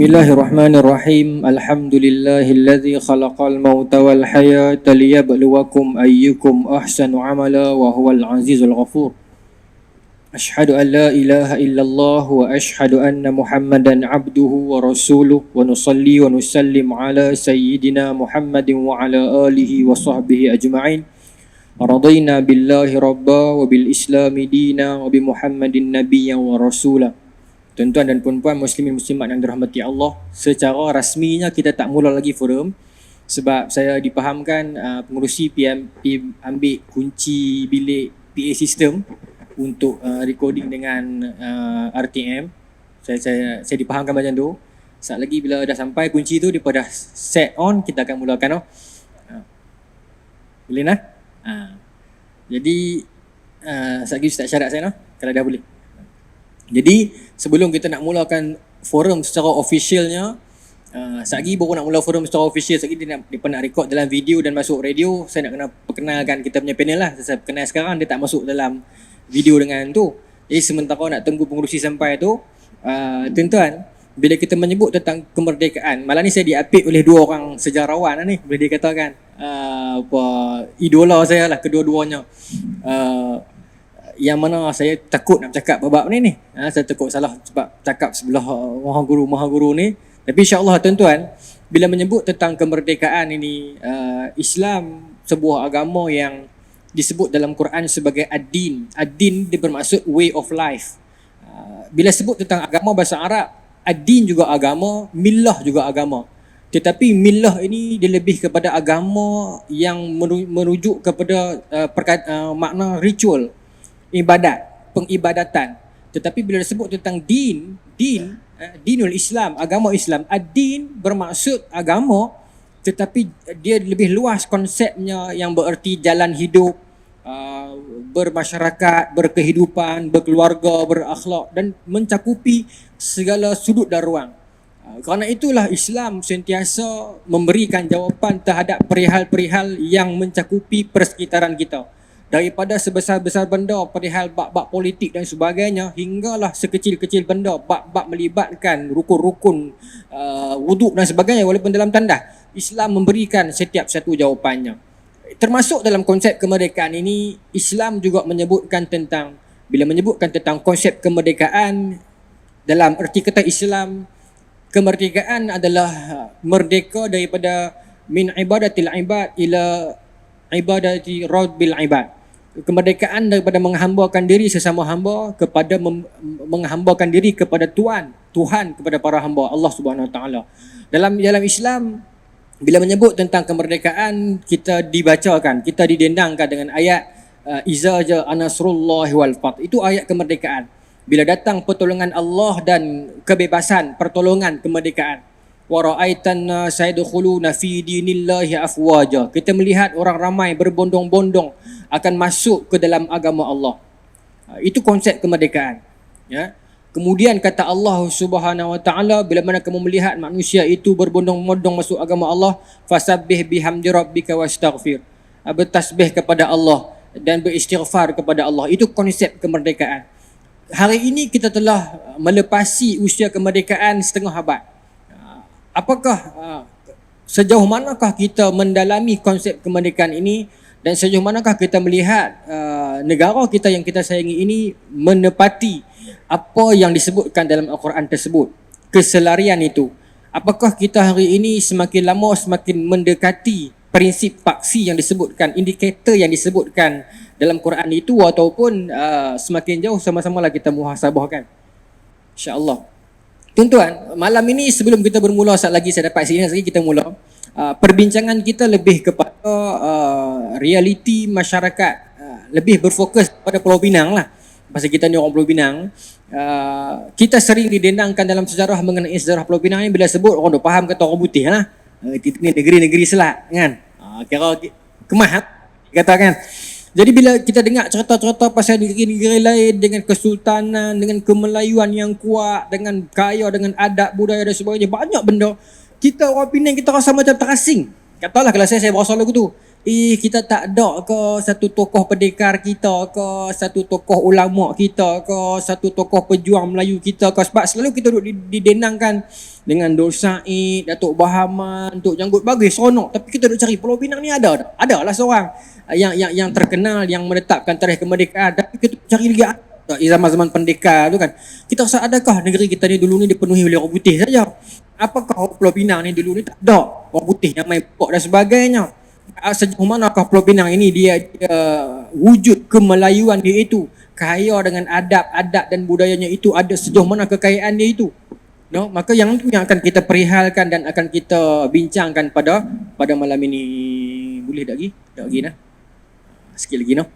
Bismillahirrahmanirrahim. Alhamdulillahilladzi khalaqal mauta wal hayata liyabluwakum ayyukum ahsanu amala wa huwal azizul ghafur. Ashhadu an la ilaha illallah wa ashhadu anna Muhammadan abduhu wa rasuluh wa nusalli wa nusallim ala sayyidina Muhammadin wa ala alihi wa sahbihi ajma'in. Radina billahi rabba wa bil islami dina wa bi Muhammadin nabiyyan wa rasulah. Tuan-tuan dan puan-puan muslimin muslimat yang dirahmati Allah, secara rasminya kita tak mula lagi forum sebab saya dipahamkan pengerusi PM ambil kunci bilik PA system untuk recording dengan RTM. Saya dipahamkan macam tu. Saat lagi bila dah sampai kunci tu dia dah set on, kita akan mulakan. Boleh nah? Jadi saat lagi Ustaz syarat saya kalau dah boleh. Jadi sebelum kita nak mulakan forum secara officialnya, Sagi baru nak mula forum secara official. Sagi dia nak record dalam video dan masuk radio. Saya nak kena perkenalkan kita punya panel lah. Saya perkenal sekarang, dia tak masuk dalam video dengan tu. Jadi sementara nak tunggu pengurusi sampai tu, tuan-tuan, bila kita menyebut tentang kemerdekaan, malam ni saya diapit oleh dua orang sejarawan ni, boleh dikatakan idola saya lah kedua-duanya. Yang mana saya takut nak cakap bab ni. Saya takut salah sebab cakap sebelah maha guru ni. Tapi insya-Allah tuan-tuan, bila menyebut tentang kemerdekaan ini, Islam sebuah agama yang disebut dalam Quran sebagai ad-din. Ad-din dia bermaksud way of life. Bila sebut tentang agama bahasa Arab, ad-din juga agama, millah juga agama. Tetapi millah ini dia lebih kepada agama yang merujuk kepada makna ritual, ibadat, pengibadatan. Tetapi bila disebut tentang dinul Islam, agama Islam, ad-din bermaksud agama, tetapi dia lebih luas konsepnya yang bererti jalan hidup, bermasyarakat, berkehidupan, berkeluarga, berakhlak dan mencakupi segala sudut dan ruang. Kerana itulah Islam sentiasa memberikan jawapan terhadap perihal-perihal yang mencakupi persekitaran kita. Daripada sebesar-besar benda perihal bab-bab politik dan sebagainya, hinggalah sekecil-kecil benda bab-bab melibatkan rukun-rukun wuduk dan sebagainya. Walaupun dalam tandas, Islam memberikan setiap satu jawapannya. Termasuk dalam konsep kemerdekaan ini, Islam juga menyebutkan tentang, bila menyebutkan tentang konsep kemerdekaan, dalam erti kata Islam, kemerdekaan adalah merdeka daripada min ibadatil ibad ila ibadati rabbil ibad. Kemerdekaan daripada menghambakan diri sesama hamba kepada menghambakan diri kepada Tuhan kepada para hamba Allah Subhanahu Wa Taala. Dalam Islam, bila menyebut tentang kemerdekaan, kita dibacakan, kita didendangkan dengan ayat iza jaa nasrullahi wal fath. Itu ayat kemerdekaan. Bila datang pertolongan Allah dan kebebasan, pertolongan kemerdekaan. Wa ra'aitan sayadkhuluna fi dinillahi afwaja. Kita melihat orang ramai berbondong-bondong akan masuk ke dalam agama Allah. Itu konsep kemerdekaan, ya. Kemudian kata Allah Subhanahu Wa Taala, bila mana kamu melihat manusia itu berbondong-bondong masuk agama Allah, fasabbih bihamdi rabbika wastaghfir. Bertasbih kepada Allah dan beristighfar kepada Allah. Itu konsep kemerdekaan. Hari ini kita telah melepasi usia kemerdekaan setengah abad. Apakah sejauh manakah kita mendalami konsep kemerdekaan ini dan sejauh manakah kita melihat negara kita yang kita sayangi ini menepati apa yang disebutkan dalam Al-Quran tersebut, keselarian itu. Apakah kita hari ini semakin lama semakin mendekati prinsip paksi yang disebutkan, indikator yang disebutkan dalam Quran itu, ataupun semakin jauh sama-samalah kita muhasabahkan, insya-Allah. Tuan-tuan, malam ini sebelum kita bermula, saat lagi saya dapat sini lagi kita mula. Perbincangan kita lebih kepada realiti masyarakat, lebih berfokus pada Pulau Pinang lah. Pasal kita ni orang Pulau Pinang, kita sering didendangkan dalam sejarah mengenai sejarah Pulau Pinang ni, bila sebut orang dah faham kata orang putih lah. Ini negeri-negeri Selat kan. Kira kemah katakan. Jadi bila kita dengar cerita-cerita pasal negeri-negeri lain dengan kesultanan, dengan kemelayuan yang kuat, dengan kaya, dengan adat, budaya dan sebagainya, banyak benda, kita orang Penang kita rasa macam terasing. Katalah kalau saya berasal lagu tu, kita tak ada ke satu tokoh pendekar kita ke, satu tokoh ulama kita ke, satu tokoh pejuang Melayu kita ke, sebab selalu kita duduk didenangkan dengan Dul Said, Datuk Bahaman, Tok Janggut, bagus seronok, tapi kita duduk cari Pulau Pinang ni ada tak? Ada lah seorang yang terkenal, yang menetapkan tarikh kemerdekaan, tapi kita cari lagi ada zaman-zaman pendekar tu kan. Kita rasa adakah negeri kita ni dulu ni dipenuhi oleh orang putih saja? Apakah Pulau Pinang ni dulu ni tak ada orang putih yang main pokok dan sebagainya? Sejauh manakah Pulau Pinang ini dia wujud kemelayuan dia itu, kaya dengan adab-adab dan budayanya itu, ada sejauh mana kekayaan dia itu, no? Maka yang itu yang akan kita perihalkan dan akan kita bincangkan pada malam ini. Boleh tak lagi? Tak lagi nah. Sikit lagi no.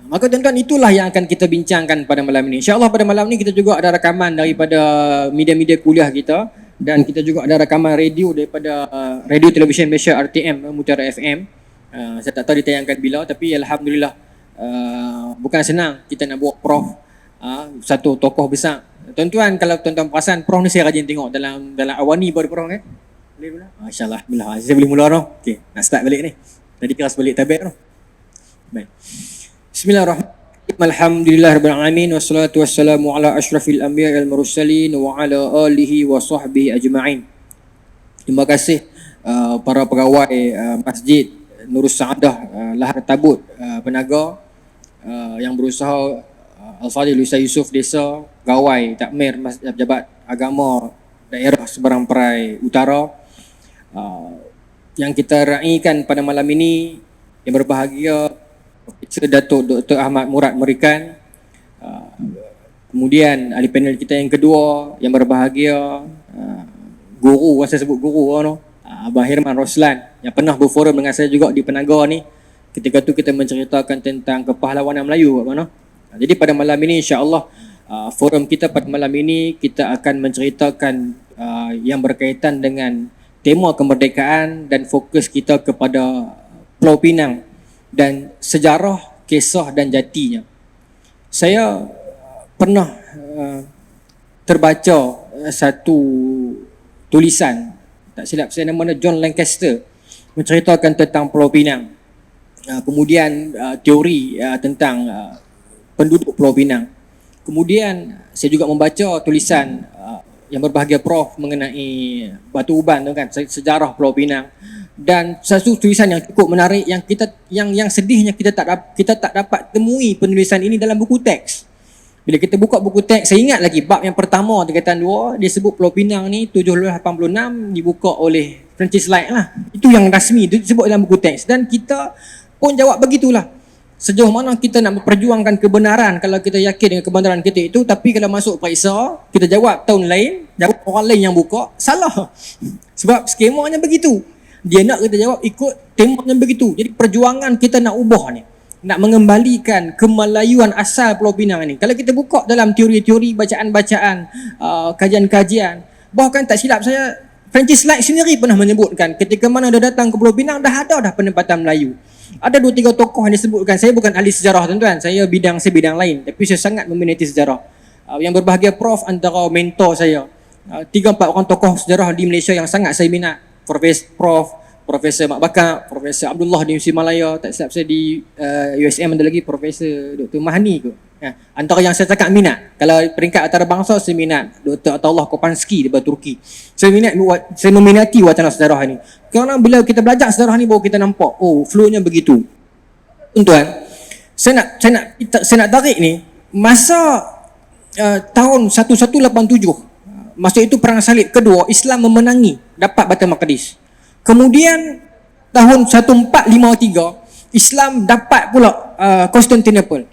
Maka tuan-tuan, itulah yang akan kita bincangkan pada malam ini. InsyaAllah pada malam ini kita juga ada rakaman daripada media-media kuliah kita, dan kita juga ada rakaman radio daripada Radio Television Malaysia RTM, Mutiara FM. Saya tak tahu ditayangkan bila, tapi alhamdulillah bukan senang kita nak buat Prof, satu tokoh besar. Tuan-tuan, kalau tuan-tuan perasan, Prof ni saya rajin tengok dalam Awani baru Prof kan. Boleh mula? Masya-Allah, saya boleh mula noh. Okey, nak start balik ni. Tadi keras balik tabik noh. Baik. Bismillahirrahmanirrahim. Alhamdulillahirabbil alamin, wassalatu wassalamu ala asyrafil anbiya'i wal mursalin wa ala alihi wa sahbihi ajma'in. Terima kasih para pegawai Masjid Nurul Saadah Lahar Tabut Penaga yang berusaha, Al-Fadhil Ustaz Yusof Desa, Gawai Takmir Pejabat Agama Daerah Seberang Perai Utara, yang kita raikan pada malam ini, yang berbahagia Profesor Datuk Dr. Ahmad Murad Merikan, kemudian ahli panel kita yang kedua yang berbahagia, guru, saya sebut guru Abang Hirman Roslan, yang pernah berforum dengan saya juga di Penaga ni. Ketika tu kita menceritakan tentang kepahlawanan Melayu kat mana. Jadi pada malam ini insya-Allah forum kita pada malam ini kita akan menceritakan yang berkaitan dengan tema kemerdekaan dan fokus kita kepada Pulau Pinang dan sejarah, kisah dan jatinya. Saya pernah terbaca satu tulisan, tak silap saya nama John Lancaster, menceritakan tentang Pulau Pinang. Kemudian teori tentang penduduk Pulau Pinang. Kemudian saya juga membaca tulisan yang berbahagia Prof mengenai Batu Uban tu kan, sejarah Pulau Pinang. Dan satu tulisan yang cukup menarik, yang sedihnya kita tak dapat temui penulisan ini dalam buku teks. Bila kita buka buku teks, saya ingat lagi bab yang pertama tingkatan 2, dia sebut Pulau Pinang ni 786 dibuka oleh Francis Light lah. Itu yang rasmi, itu disebut dalam buku teks. Dan kita pun jawab begitulah. Sejauh mana kita nak memperjuangkan kebenaran kalau kita yakin dengan kebenaran kita itu, tapi kalau masuk periksa, kita jawab tahun lain, jawab orang lain yang buka, salah. Sebab skemanya begitu. Dia nak kita jawab ikut temanya begitu. Jadi perjuangan kita nak ubah ni, nak mengembalikan kemelayuan asal Pulau Pinang ni. Kalau kita buka dalam teori-teori, bacaan-bacaan, kajian-kajian, bahkan tak silap saya, Francis Light sendiri pernah menyebutkan ketika mana dia datang ke Pulau Pinang dah ada penempatan Melayu. Ada 2-3 tokoh yang disebutkan. Saya bukan ahli sejarah tuan-tuan, saya bidang lain, tapi saya sangat meminati sejarah. Yang berbahagia Prof antara mentor saya. 3-4 orang tokoh sejarah di Malaysia yang sangat saya minat. Profesor Mak Bakar, Profesor Abdullah di Universiti Malaya, tak silap saya di USM ada lagi Profesor Dr. Mahani kot. Antara yang saya cakap minat, kalau peringkat antarabangsa saya minat Dr. Atullah Kopansky daripada Turki. Saya meminati wacana sejarah ni. Kerana bila kita belajar sejarah ni baru kita nampak, oh flow-nya begitu. Tuan-tuan, saya nak tarik ni masa tahun 1187. Masa itu perang salib kedua, Islam memenangi, dapat Baitul Maqdis. Kemudian tahun 1453 Islam dapat pula Constantinople.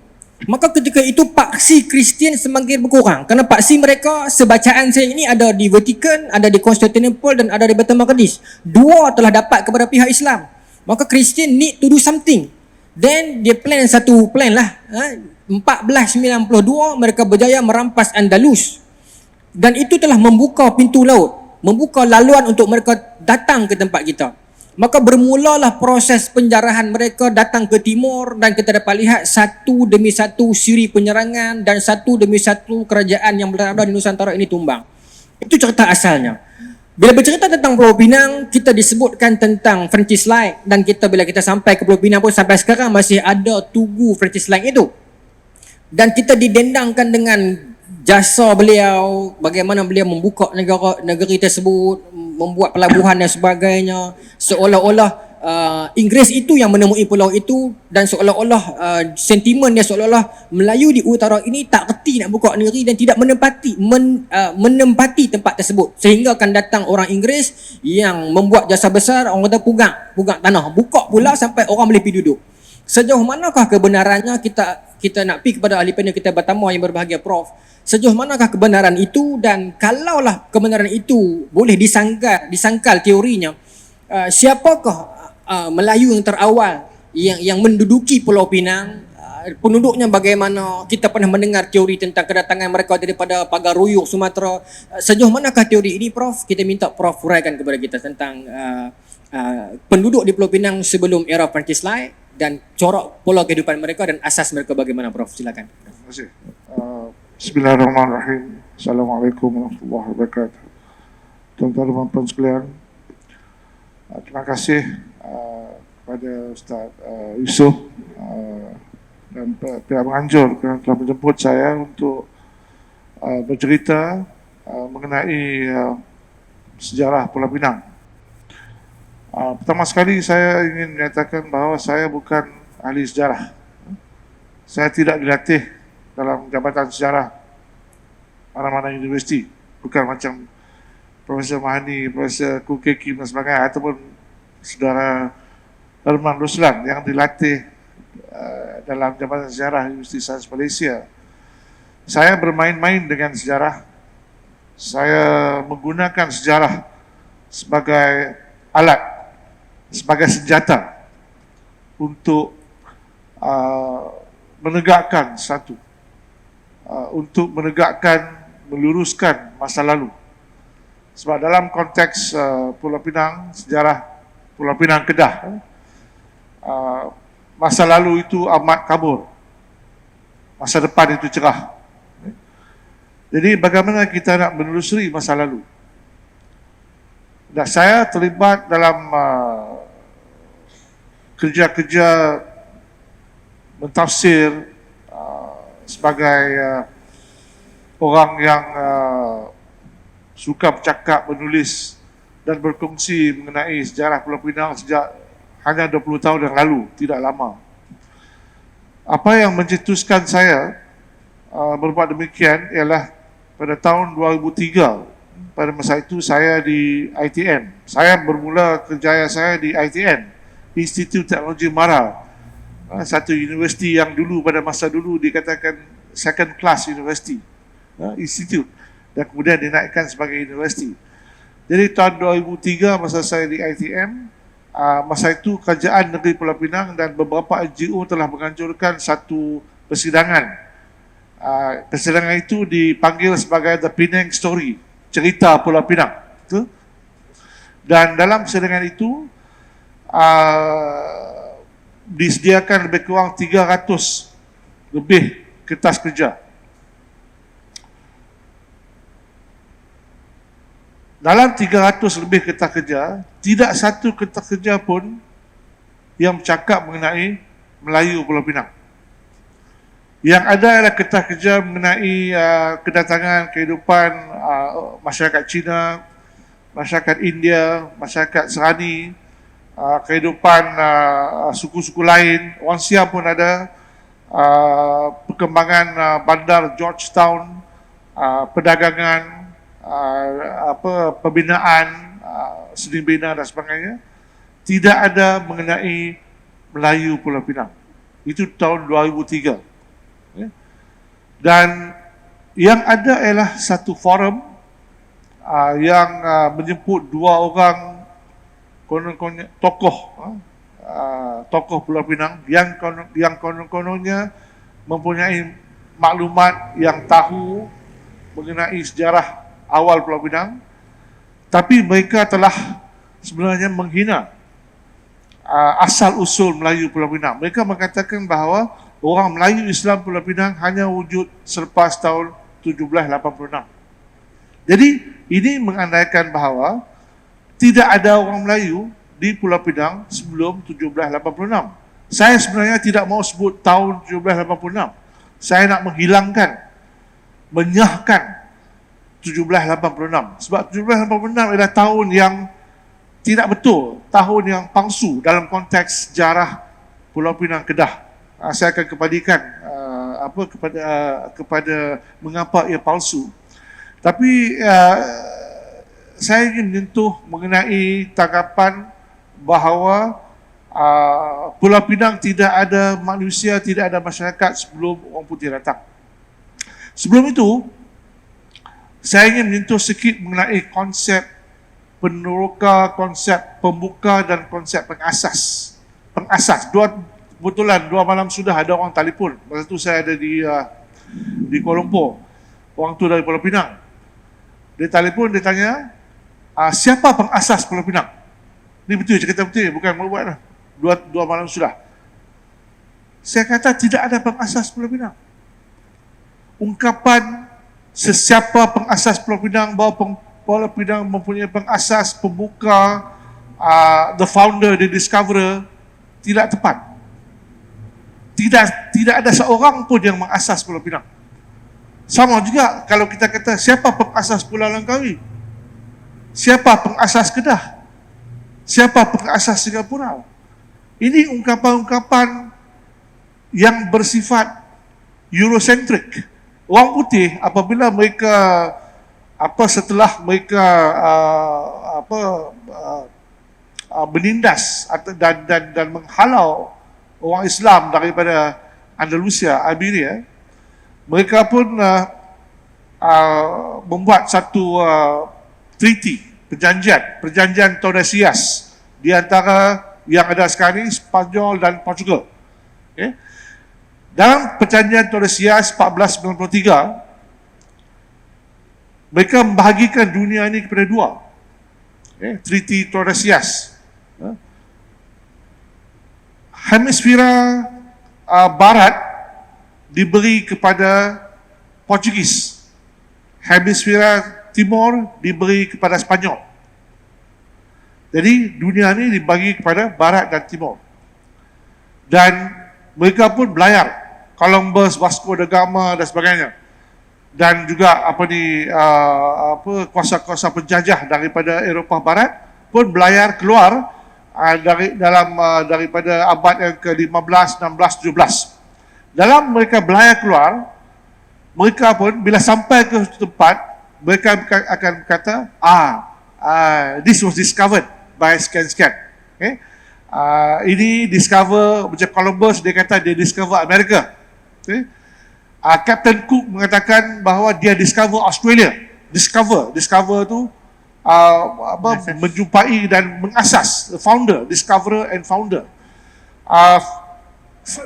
Maka ketika itu paksi Kristian semakin berkurang, kerana paksi mereka sebacaan saya ini ada di Vatikan, ada di Constantinople dan ada di Baitul Maqdis. Dua telah dapat kepada pihak Islam. Maka Kristian need to do something. Then dia plan satu plan lah. 1492 mereka berjaya merampas Andalus. Dan itu telah membuka pintu laut, membuka laluan untuk mereka datang ke tempat kita. Maka bermulalah proses penjarahan mereka datang ke timur, dan kita dapat lihat satu demi satu siri penyerangan dan satu demi satu kerajaan yang berada di Nusantara ini tumbang. Itu cerita asalnya. Bila bercerita tentang Pulau Pinang, kita disebutkan tentang franchise line, dan bila kita sampai ke Pulau Pinang pun sampai sekarang masih ada tugu franchise line itu. Dan kita didendangkan dengan jasa beliau, bagaimana beliau membuka negeri tersebut, membuat pelabuhan dan sebagainya, seolah-olah Inggeris itu yang menemui pulau itu, dan seolah-olah sentimen dia seolah-olah Melayu di utara ini tak reti nak buka negeri dan tidak menempati tempat tersebut, sehingga akan datang orang Inggeris yang membuat jasa besar, orang kata pugang tanah, buka pula sampai orang boleh pergi duduk. Sejauh manakah kebenarannya, kita nak pergi kepada ahli panel kita bertemu yang berbahagia Prof. Sejauh manakah kebenaran itu, dan kalaulah kebenaran itu boleh disangkal teorinya, siapakah Melayu yang terawal yang menduduki Pulau Pinang, penduduknya bagaimana? Kita pernah mendengar teori tentang kedatangan mereka daripada Pagar Ruyuk, Sumatera. Sejauh manakah teori ini, Prof? Kita minta Prof huraikan kepada kita tentang penduduk di Pulau Pinang sebelum era franchise line dan corak pola kehidupan mereka dan asas mereka bagaimana, Prof? Silakan. Terima kasih. Bismillahirrahmanirrahim. Assalamualaikum warahmatullahi wabarakatuh. Tuan-tuan dan puan sekalian, terima kasih kepada Ustaz Yusof dan pihak penganjur kerana telah menjemput saya untuk bercerita mengenai sejarah Pulau Pinang. Pertama sekali saya ingin menyatakan bahawa saya bukan ahli sejarah. Saya tidak dilatih dalam jabatan sejarah mana-mana universiti. Bukan macam Profesor Mahani, Profesor Kukeki dan sebagainya, ataupun Saudara Herman Ruslan yang dilatih dalam jabatan sejarah Universiti Sains Malaysia. Saya bermain-main dengan sejarah. Saya menggunakan sejarah sebagai alat, sebagai senjata untuk menegakkan untuk menegakkan, meluruskan masa lalu. Sebab dalam konteks Pulau Pinang, sejarah Pulau Pinang Kedah, masa lalu itu amat kabur, masa depan itu cerah. Jadi bagaimana kita nak menelusuri masa lalu? Dan saya terlibat dalam kerja-kerja mentafsir sebagai orang yang suka bercakap, menulis dan berkongsi mengenai sejarah Pulau Pinang sejak hanya 20 tahun yang lalu, tidak lama. Apa yang mencetuskan saya berbuat demikian ialah pada tahun 2003. Pada masa itu saya di ITN. Saya bermula kerjaya saya di ITN, Institut Teknologi Mara, satu universiti yang dulu pada masa dulu dikatakan second class university, institute, dan kemudian dinaikkan sebagai universiti. Jadi tahun 2003 masa saya di ITM, masa itu Kerajaan Negeri Pulau Pinang dan beberapa NGO telah menganjurkan satu persidangan. Persidangan itu dipanggil sebagai The Penang Story, cerita Pulau Pinang. Dan dalam persidangan itu disediakan lebih kurang 300 lebih kertas kerja. Dalam 300 lebih kertas kerja, tidak satu kertas kerja pun yang bercakap mengenai Melayu Pulau Pinang. Yang ada adalah kertas kerja mengenai kedatangan kehidupan masyarakat Cina, masyarakat India, masyarakat Serani, kehidupan suku-suku lain. Orang Siam pun ada, perkembangan bandar Georgetown, perdagangan, pembinaan, seni bina dan sebagainya. Tidak ada mengenai Melayu Pulau Pinang. Itu tahun 2003. Dan yang ada ialah satu forum yang menjemput dua orang tokoh Pulau Pinang yang konon-kononnya mempunyai maklumat yang tahu mengenai sejarah awal Pulau Pinang, tapi mereka telah sebenarnya menghina asal-usul Melayu Pulau Pinang. Mereka mengatakan bahawa orang Melayu Islam Pulau Pinang hanya wujud selepas tahun 1786. Jadi ini mengandaikan bahawa tidak ada orang Melayu di Pulau Pinang sebelum 1786. Saya sebenarnya tidak mau sebut tahun 1786. Saya nak menghilangkan, menyahkan 1786. Sebab 1786 adalah tahun yang tidak betul, tahun yang palsu dalam konteks sejarah Pulau Pinang Kedah. Saya akan kembalikan kepada mengapa ia palsu. Tapi saya ingin menyentuh mengenai tanggapan bahawa Pulau Pinang tidak ada manusia, tidak ada masyarakat sebelum orang putih datang. Sebelum itu, saya ingin menyentuh sedikit mengenai konsep peneroka, konsep pembuka dan konsep pengasas. Pengasas, kebetulan 2 malam sudah ada orang telefon. Masa itu saya ada di Kuala Lumpur. Orang tu dari Pulau Pinang. Dia telefon, dia tanya, siapa pengasas Pulau Pinang? Ini betul, saya kata betul, bukan buat lah. 2 malam sudah. Saya kata tidak ada pengasas Pulau Pinang. Ungkapan sesiapa pengasas Pulau Pinang, bahawa Pulau Pinang mempunyai pengasas, pembuka, the founder, the discoverer, tidak tepat. Tidak ada seorang pun yang mengasas Pulau Pinang. Sama juga kalau kita kata siapa pengasas Pulau Langkawi? Siapa pengasas Kedah? Siapa pengasas Singapura? Ini ungkapan-ungkapan yang bersifat Eurocentric. Orang putih apabila mereka setelah mereka menindas dan menghalau orang Islam daripada Andalusia, Iberia, mereka pun membuat satu treaty, perjanjian Tordesillas di antara yang ada sekarang ini, Spanyol dan Portugal. Okay? Dalam perjanjian Tordesillas 1493, mereka membahagikan dunia ini kepada 2. Okay? Treaty Tordesillas. Hemisfera Barat diberi kepada Portugis. Hemisfera Timur diberi kepada Spanyol. Jadi dunia ini dibagi kepada Barat dan Timur. Dan mereka pun belayar. Columbus, Vasco da Gama dan sebagainya. Dan juga kuasa-kuasa penjajah daripada Eropah Barat pun belayar keluar daripada abad yang ke-15, 16, 17. Dalam mereka belayar keluar, mereka pun bila sampai ke tempat, mereka akan berkata, this was discovered by scan. Okay? Ini discover, macam Columbus, dia kata dia discover Amerika. Okay? Captain Cook mengatakan bahawa dia discover Australia. Discover tu menjumpai dan mengasas, founder, discoverer and founder.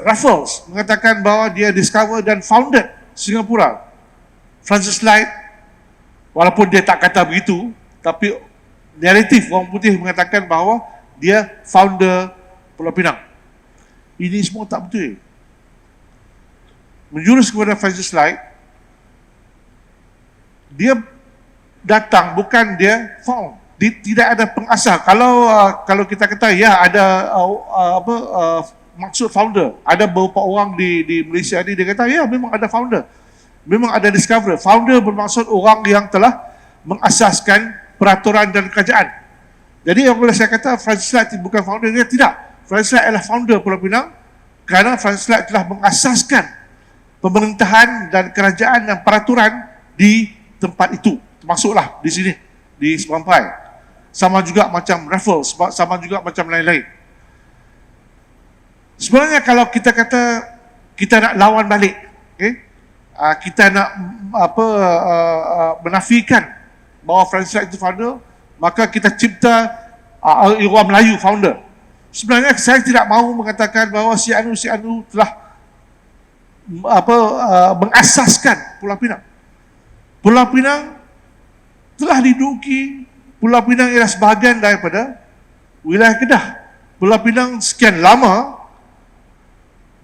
Raffles mengatakan bahawa dia discover dan founded Singapura. Francis Light, walaupun dia tak kata begitu, tapi naratif orang putih mengatakan bahawa dia founder Pulau Pinang. Ini semua tak betul. Menjurus kepada Francis Light, dia datang, bukan dia found. Tidak ada pengasas. Kalau kita kata ya ada maksud founder, ada beberapa orang di Malaysia ni, dia kata ya memang ada founder, memang ada discoverer. Founder bermaksud orang yang telah mengasaskan peraturan dan kerajaan. Jadi apabila saya kata Francis Light bukan founder, dia tidak. Francis Light adalah founder Pulau Pinang kerana Francis Light telah mengasaskan pemerintahan dan kerajaan dan peraturan di tempat itu. Masuklah di sini, di Semampai. Sama juga macam Raffles, sama juga macam lain-lain. Sebenarnya kalau kita kata kita nak lawan balik, okay? Kita nak menafikan bahawa Francis Light itu founder, maka kita cipta Irwan Melayu founder. Sebenarnya saya tidak mahu mengatakan bahawa si Anu telah mengasaskan Pulau Pinang. Pulau Pinang telah diduduki. Pulau Pinang ialah sebahagian daripada wilayah Kedah. Pulau Pinang sekian lama,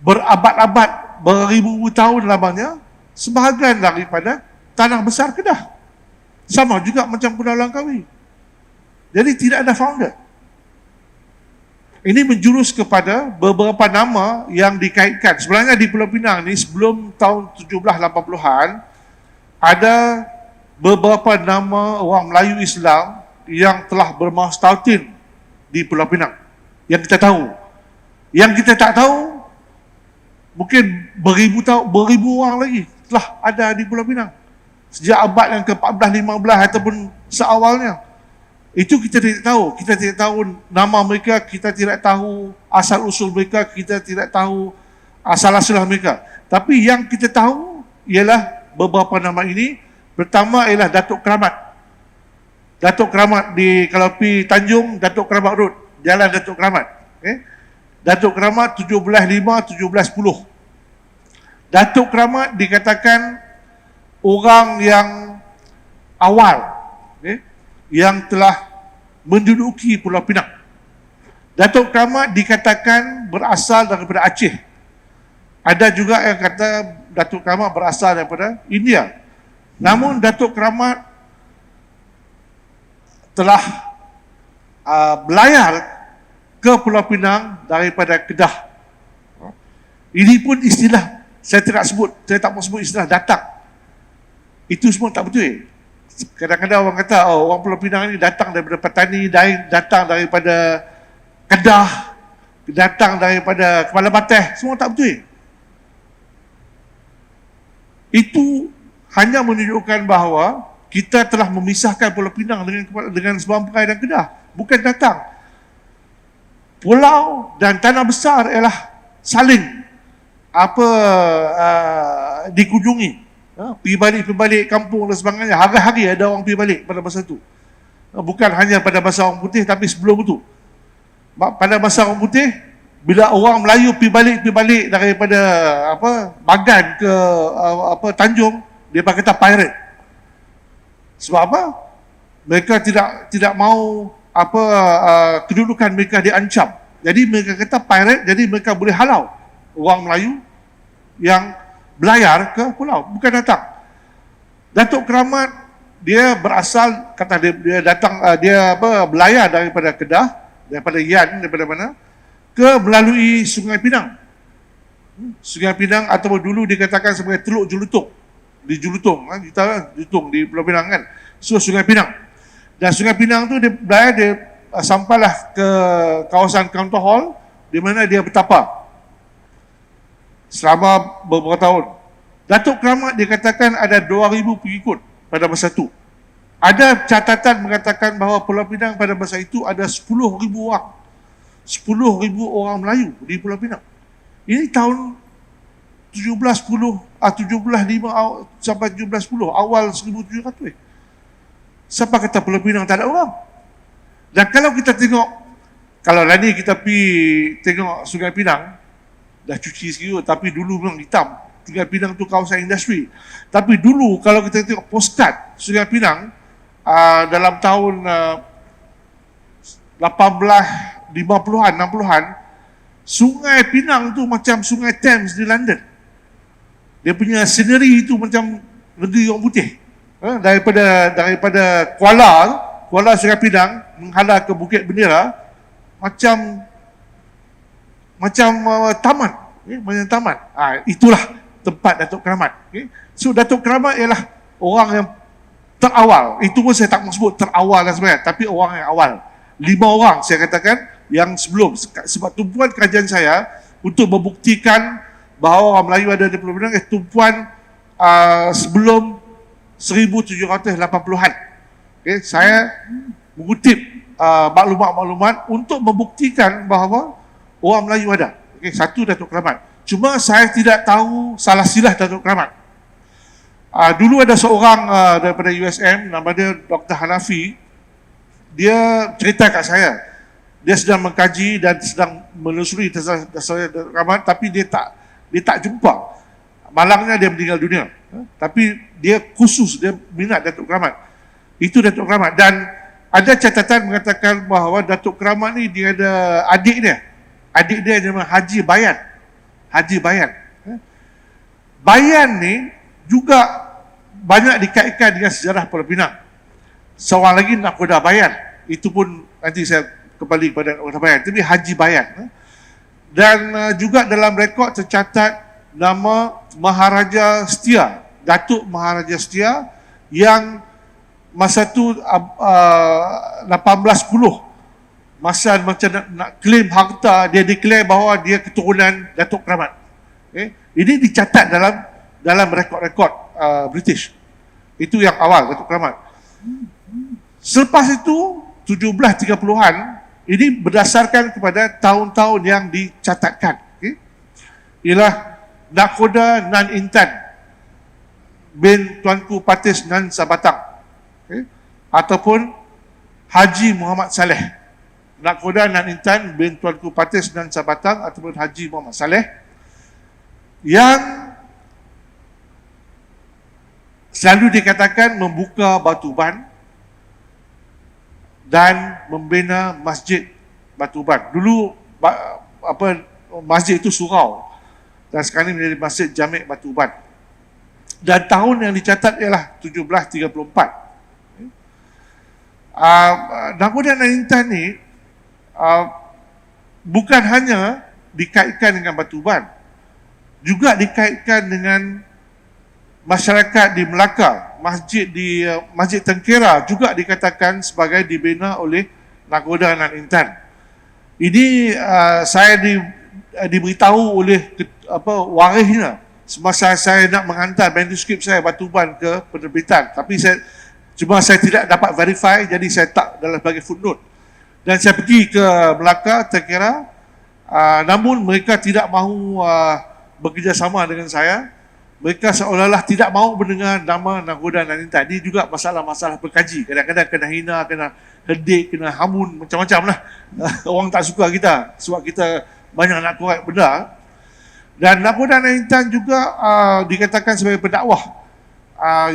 berabad-abad, beribu-ribu tahun lamanya, sebahagian daripada tanah besar Kedah. Sama juga macam Pulau Langkawi. Jadi tidak ada founder. Ini menjurus kepada beberapa nama yang dikaitkan. Sebenarnya di Pulau Pinang ni sebelum tahun 1780-an ada beberapa nama orang Melayu Islam yang telah bermastautin di Pulau Pinang. Yang kita tahu. Yang kita tak tahu, mungkin beribu orang lagi telah ada di Pulau Pinang. Sejak abad yang ke-14, 15 ataupun seawalnya. Itu kita tidak tahu. Kita tidak tahu nama mereka, kita tidak tahu asal-usul mereka, kita tidak tahu asal-usul mereka. Tapi yang kita tahu ialah beberapa nama ini. Pertama ialah Datuk Keramat. Datuk Keramat di kalau pergi Tanjung, Datuk Keramat Road, Jalan Datuk Keramat. Datuk Keramat 17.5-17.10. Datuk Keramat dikatakan orang yang awal yang telah menduduki Pulau Pinang. Datuk Keramat dikatakan berasal daripada Aceh. Ada juga yang kata Datuk Keramat berasal daripada India. Namun Datuk Keramat telah berlayar ke Pulau Pinang daripada Kedah. Ini pun istilah saya tak mau sebut istilah datang. Itu semua tak betul. Kadang-kadang orang kata, orang Pulau Pinang ni datang daripada petani, datang daripada Kedah, datang daripada Kepala Patih, semua tak betul. Itu hanya menunjukkan bahawa kita telah memisahkan Pulau Pinang dengan Seberang Perai dan Kedah. Bukan datang. Pulau dan tanah besar ialah saling dikunjungi. Pergi balik kampung dan sebagainya. Hari-hari ada orang pergi balik pada masa itu. Bukan hanya pada masa orang putih, tapi sebelum itu. Pada masa orang putih, bila orang Melayu pergi balik daripada Bagan ke Tanjung, dia kata pirate. Sebab apa? Mereka tidak mahu kedudukan mereka diancam. Jadi mereka kata pirate, jadi mereka boleh halau orang Melayu yang berlayar ke pulau, bukan datang. Datuk Keramat dia berasal, kata dia datang, berlayar daripada Kedah, daripada Yan, daripada mana, melalui Sungai Pinang. Sungai Pinang ataupun dulu dikatakan sebagai Teluk Julutung. Di Julutung, kita Julutung di Pulau Pinang kan. So Sungai Pinang. Dan Sungai Pinang tu dia berlayar, sampailah ke kawasan Counter Hall di mana dia bertapa selama beberapa tahun. Datuk Keramat dikatakan ada 2,000 pengikut pada masa itu. Ada catatan mengatakan bahawa Pulau Pinang pada masa itu ada 10,000 orang. 10,000 orang Melayu di Pulau Pinang. Ini tahun 1705 sampai 1710, awal 1700. Siapa kata Pulau Pinang tak ada orang? Dan kalau kita tengok, kalau lah ni kita pergi tengok Sungai Pinang, dah cuci sikit, tapi dulu memang hitam. Sungai Pinang tu kawasan industri. Tapi dulu kalau kita tengok postcard Sungai Pinang dalam tahun 1850-an, 60-an, Sungai Pinang tu macam Sungai Thames di London. Dia punya scenery itu macam negeri orang putih. Daripada Kuala Sungai Pinang menghadap ke Bukit Bendera, macam taman, macam taman. Itulah tempat Datuk Keramat. So Datuk Keramat ialah orang yang terawal. Itu pun saya tak mahu sebut terawal dan sebagainya, tapi orang yang awal. 5 orang saya katakan yang sebelum. Sebab tumpuan kajian saya untuk membuktikan bahawa orang Melayu ada di Pulau Pinang, tumpuan sebelum 1780-an. Saya mengutip maklumat-maklumat untuk membuktikan bahawa orang Melayu ada. Satu Datuk Keramat. Cuma saya tidak tahu salah silah Datuk Keramat. Dulu ada seorang daripada USM, nama dia Dr. Hanafi. Dia cerita kat saya, dia sedang mengkaji dan sedang menelusuri dasar Datuk Keramat, tapi dia tak jumpa. Malangnya dia meninggal dunia. Tapi dia khusus, dia minat Datuk Keramat. Itu Datuk Keramat. Dan ada catatan mengatakan bahawa Datuk Keramat ni dia ada adik dia. Adik dia nama Haji Bayan. Haji Bayan. Bayan ni juga banyak dikaitkan dengan sejarah Pulau Pinang. seorang lagi nakoda bayan. Itu pun nanti saya kembali kepada nakoda bayan. Tapi Haji Bayan. Dan juga dalam rekod tercatat nama Maharaja Setia, Datuk Maharaja Setia yang masa tu 1810 masa macam nak claim harta, dia declare bahawa dia keturunan Datuk Keramat. Ini dicatat dalam rekod-rekod British. Itu yang awal Datuk Keramat. Selepas itu 1730-an, ini berdasarkan kepada tahun-tahun yang dicatatkan. Ialah Nakhoda Nan Intan bin Tuanku Patis Nan Sabatang, ataupun Haji Muhammad Saleh. Nakhoda Nan Intan bin Tuanku Patis Nan Sabatang ataupun Haji Muhammad Saleh, yang selalu dikatakan membuka batu uban dan membina masjid batu uban. Dulu masjid itu surau dan sekarang ini menjadi masjid Jamek Batu Uban. Dan tahun yang dicatat ialah 1734. Nakhoda Nan Intan ni bukan hanya dikaitkan dengan batu uban, juga dikaitkan dengan masyarakat di Melaka. Masjid Tengkera juga dikatakan sebagai dibina oleh Nakhoda Nan Intan. Ini saya diberitahu oleh warisnya semasa saya nak menghantar manuskrip saya batu uban ke penerbitan, tapi saya tidak dapat verify, jadi saya tak dalam sebagai footnote. Dan saya pergi ke Melaka, Tengkera, namun mereka tidak mahu bekerjasama dengan saya. Mereka seolah-olah tidak mahu mendengar nama Nakhoda Nan Intan. Ini juga masalah-masalah berkaji. Kadang-kadang kena hina, kena hedik, kena hamun, macam-macam lah. Orang tak suka kita sebab kita banyak nak korek benda. Dan Nakhoda Nan Intan juga dikatakan sebagai pendakwah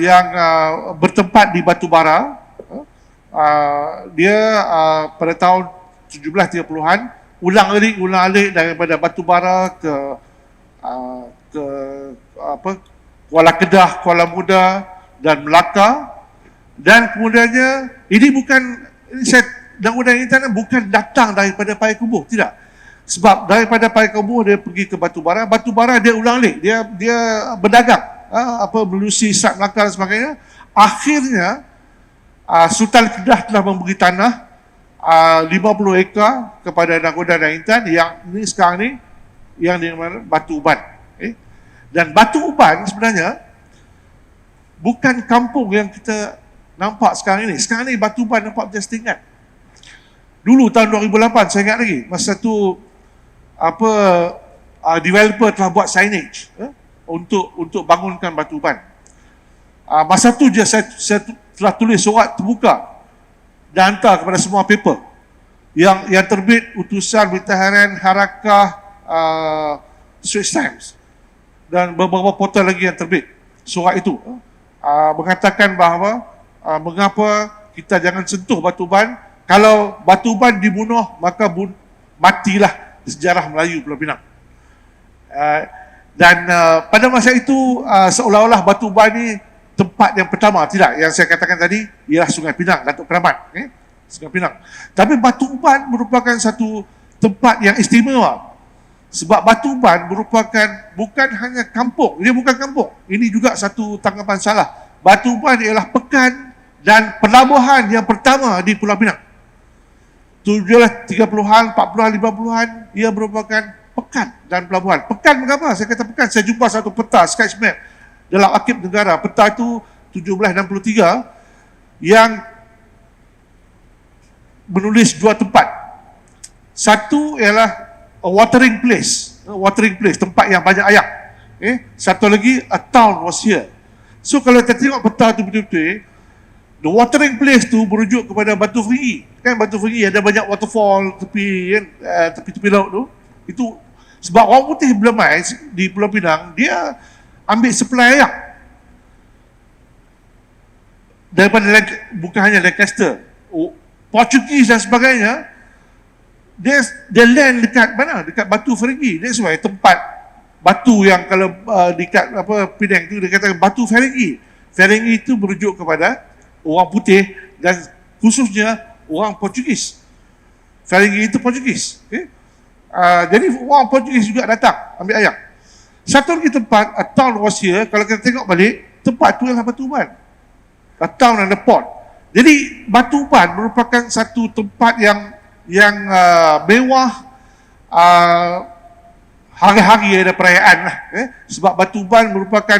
yang bertempat di Batu Bara. Dia pada tahun 1730-an ulang-alik daripada Batu Bara ke Kuala Kedah, Kuala Muda dan Melaka. Dan kemudiannya Nakhoda Nan Intan bukan datang daripada Payakumbuh, tidak. Sebab daripada Payakumbuh dia pergi ke Batu Bara. Batu Bara dia ulang-alik, dia berdagang, melusi Selat Melaka dan sebagainya. Akhirnya Sultan Kedah telah memberi tanah 50 ekar kepada Nakhoda Nan Intan yang ni sekarang ni yang dinamakan Batu Uban. Dan Batu Uban sebenarnya bukan kampung yang kita nampak sekarang ini. Sekarang ni Batu Uban nampak macam setingkat. Dulu tahun 2008 saya ingat lagi, masa tu developer telah buat signage untuk bangunkan Batu Uban. Masa tu je saya telah tulis surat terbuka dan hantar kepada semua paper yang terbit, Utusan Berita Harian, Harakah, Straits Times dan beberapa portal lagi yang terbit surat itu mengatakan bahawa mengapa kita jangan sentuh Batu Uban. Kalau Batu Uban dibunuh, maka matilah sejarah Melayu Pulau Pinang. Dan pada masa itu seolah-olah Batu Uban ni tempat yang pertama. Tidak, yang saya katakan tadi ialah Sungai Pinang, Datuk Keramat, Sungai Pinang. Tapi Batu Uban merupakan satu tempat yang istimewa. Sebab Batu Uban merupakan bukan hanya kampung, dia bukan kampung. Ini juga satu tanggapan salah. Batu Uban ialah pekan dan pelabuhan yang pertama di Pulau Pinang. 30-an, 40-an, 50-an, ia merupakan pekan dan pelabuhan. Pekan mengapa? Saya kata pekan, saya jumpa satu peta, sketch map dalam Arkib Negara. Peta itu 1763 yang menulis dua tempat. Satu ialah a watering place, tempat yang banyak air. Satu lagi, a town was here. So kalau kita tengok peta tu betul-betul, the watering place tu merujuk kepada Batu Ferigi. Kan Batu Ferigi ada banyak waterfall tepi laut tu. Itu sebab orang putih Belemai di Pulau Pinang, dia ambil supply air daripada bukan hanya Lancaster, Portugis dan sebagainya. Dia land dekat mana? Dekat Batu Ferigi. That's why tempat batu yang kalau dekat Penang tu dia katakan Batu Ferigi. Ferigi itu merujuk kepada orang putih dan khususnya orang Portugis. Ferengi itu Portugis. Okay? Jadi orang Portugis juga datang ambil ayam. Satu lagi tempat, town was here, kalau kita tengok balik, tempat tu adalah Batu Uban. A town and a port. Jadi Batu Uban merupakan satu tempat yang mewah, hari-hari ada perayaan lah. Sebab Batu Uban merupakan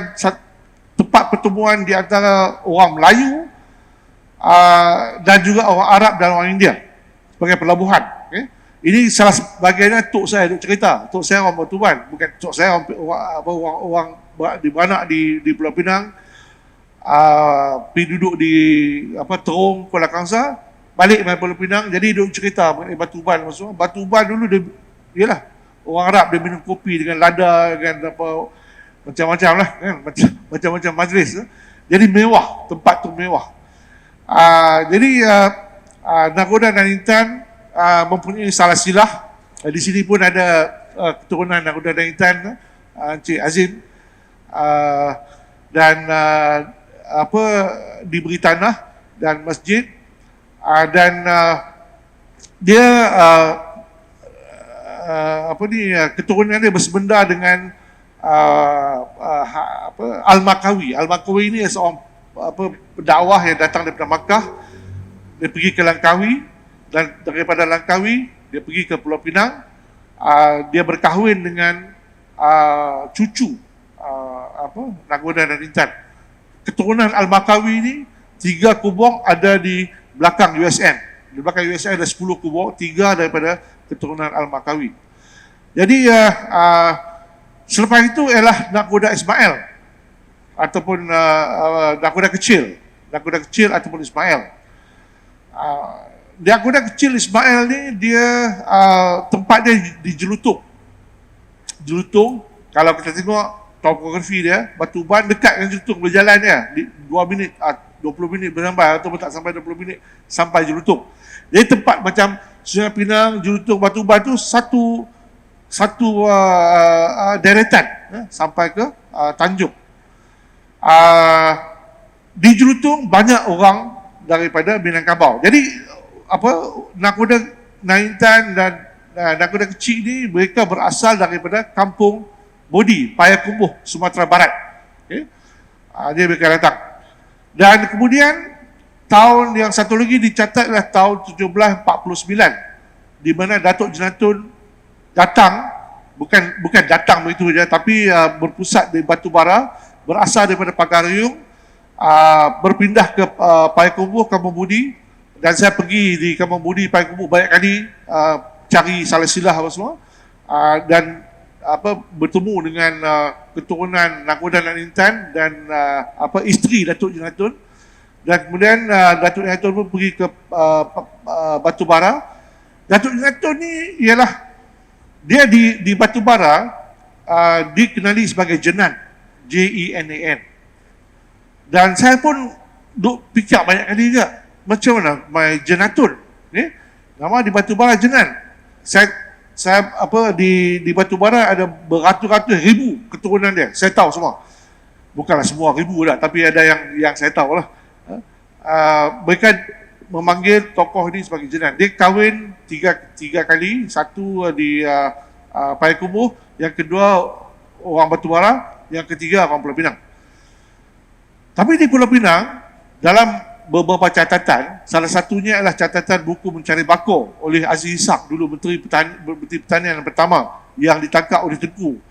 tempat pertemuan di antara orang Melayu dan juga orang Arab dan orang India sebagai pelabuhan. Ini salah bagiannya tok saya duk cerita. Tok saya orang Batu Uban, bukan tok saya orang di beranak di Pulau Pinang, pergi duduk di Terong, Kuala Kangsar, balik main Pulau Pinang, jadi duk cerita mengenai Batu Uban. Maksudnya Batu Uban dulu dia, yalah, orang Arab dia minum kopi dengan lada, dengan macam-macam lah, kan? Macam-macam majlis. Jadi mewah, tempat tu mewah. Jadi Nagoda dan Intan mempunyai silsilah. Di sini pun ada keturunan Nagoda dan Intan, Encik Azim, dan diberi tanah dan masjid, dan dia keturunan dia bersebenda dengan Al-Makawi. Al-Makawi ini seorang pendakwah yang datang daripada Makkah. Dia pergi ke Langkawi, dan daripada Langkawi dia pergi ke Pulau Pinang. Dia berkahwin dengan cucu Nagoda dan Intan. Keturunan Al-Makawi ini 3 kubur ada di belakang USN. Di belakang USN ada 10 kubur, 3 daripada keturunan Al-Makawi. Jadi selepas itu ialah Nagoda Ismail ataupun Nagoda kecil ataupun Ismail. Nagoda kecil Ismail ni dia tempat dia di Jelutong. Jelutong, kalau kita tengok topografi dia, Batu Uban dekat dengan Jelutong, berjalan dia 2 minit, 20 minit bersampai, atau tak sampai 20 minit sampai Jelutong. Jadi tempat macam Sungai Pinang, Jelutong, Batu Uban tu satu deretan sampai ke Tanjung. Di Jelutong banyak orang daripada Minangkabau. Jadi Nagoda Intan dan Nagoda kecil ni mereka berasal daripada kampung Bodi, Payakumbuh, Sumatera Barat. Okay? Dia mereka datang. Dan kemudian tahun yang satu lagi dicatat adalah tahun 1749, di mana Datuk Jenatun datang, bukan datang begitu saja, tapi berpusat di Batu Bara, berasal daripada Pagaruyung, berpindah ke Payakumbuh, Kampung Budi, dan saya pergi di Kampung Budi, Payakumbuh banyak kali cari silsilah apa semua, dan bertemu dengan keturunan Nagoda dan Intan dan isteri Datuk Jenatun. Dan kemudian Datuk Jenatun pun pergi ke Batu Bara. Datuk Jenatun ni ialah dia di Batu Bara dikenali sebagai Jenan, Jenan. Dan saya pun duk fikir banyak kali juga, macam mana my Jenatun ni nama di Batu Bara Jenan. Saya di Batu Bara ada beratus-ratus ribu keturunan dia. Saya tahu semua. Bukanlah semua ribu lah, tapi ada yang saya tahu lah. Mereka memanggil tokoh ini sebagai Jenan. Dia kahwin tiga kali. Satu di Payakumbuh, yang kedua orang Batu Bara, yang ketiga orang Pulau Pinang. Tapi di Pulau Pinang, dalam beberapa catatan, salah satunya adalah catatan buku mencari bakor oleh Aziz Ishak, dulu Menteri Pertanian yang pertama yang ditangkap oleh Tengku.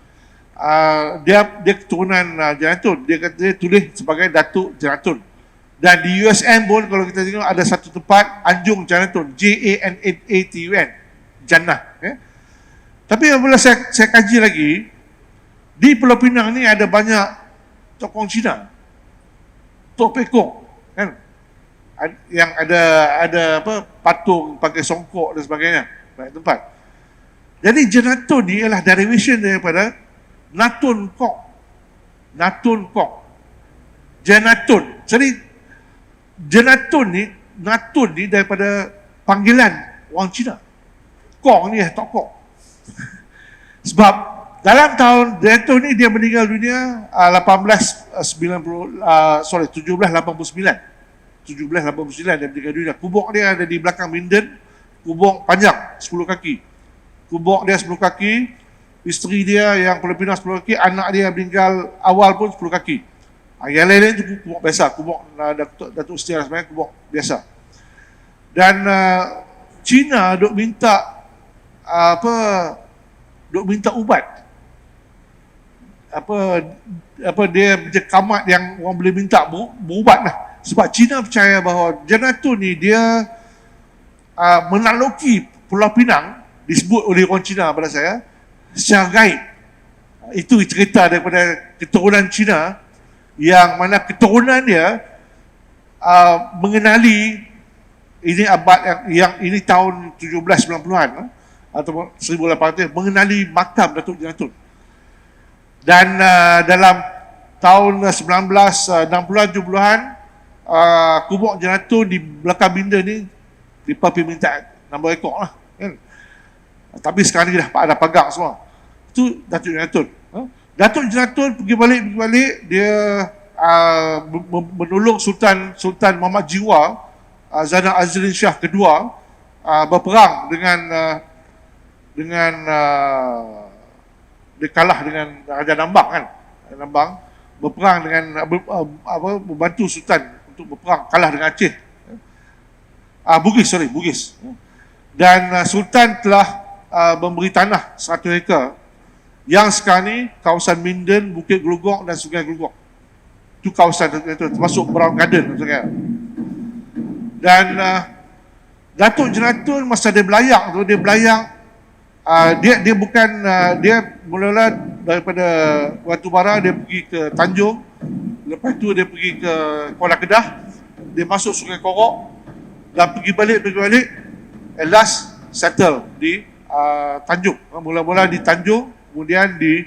Dia keturunan Jenatun. Dia kata dia tulis sebagai Datuk Jenatun. Dan di USM pun kalau kita tengok ada satu tempat Anjung Jenatun, Janatun, Jannah. Tapi apabila saya kaji lagi, di Pulau Pinang ni ada banyak tokoh Cina, Tok Pekong, kan? Yang ada patung pakai songkok dan sebagainya, banyak tempat. Jadi Jenatun ni ialah derivation daripada Natun Kok. Jenatun. Jadi Jenatun ni daripada panggilan orang Cina. Kong ni Tok Kok. Sebab dalam tahun Jenatun ni dia meninggal dunia 1789. 1789 dia meninggal dunia. Kubur dia ada di belakang Minden, kubur panjang 10 kaki. Kubur dia 10 kaki, isteri dia yang Filipina 10 kaki, anak dia meninggal awal pun 10 kaki. Yang lain-lain itu kubur biasa, kubur Datuk Setia sebenarnya kubur biasa. Dan China duk minta duk minta ubat. Dia macam kamat yang orang boleh minta berubat lah. Sebab China percaya bahawa Janatun ni dia menakluki Pulau Pinang, disebut oleh orang Cina pada saya, secara gaib. Itu cerita daripada keturunan Cina, yang mana keturunan dia mengenali, ini abad yang ini tahun 1790-an atau 1800, mengenali makam Datuk Janatun. Dan dalam tahun 1960-an 70-an, kubur Janatun di belakang Minden ni mereka pergi minta nombor rekod lah kan? Tapi sekarang ni dah ada pagar semua. Itu Datuk Janatun. Datuk Janatun pergi balik dia menolong Sultan Muhammad Jiwa, Zainal Azrin Shah kedua, berperang dengan dia kalah dengan Raja Nambang kan. Nambang berperang dengan membantu Sultan untuk berperang, kalah dengan Aceh. Bugis. Dan Sultan telah memberi tanah 100 hektar yang sekarang ni kawasan Minden, Bukit Gelugok dan Sungai Gelugok. Itu kawasan itu termasuk Brown Garden maksudnya. Dan Datuk Janatun masa dia belayang tu, dia bukan dia mula-mula daripada Batubara dia pergi ke Tanjung, lepas tu dia pergi ke Kuala Kedah, dia masuk Sungai Korok dan pergi balik at last settle di Tanjung. Mula-mula di Tanjung, kemudian di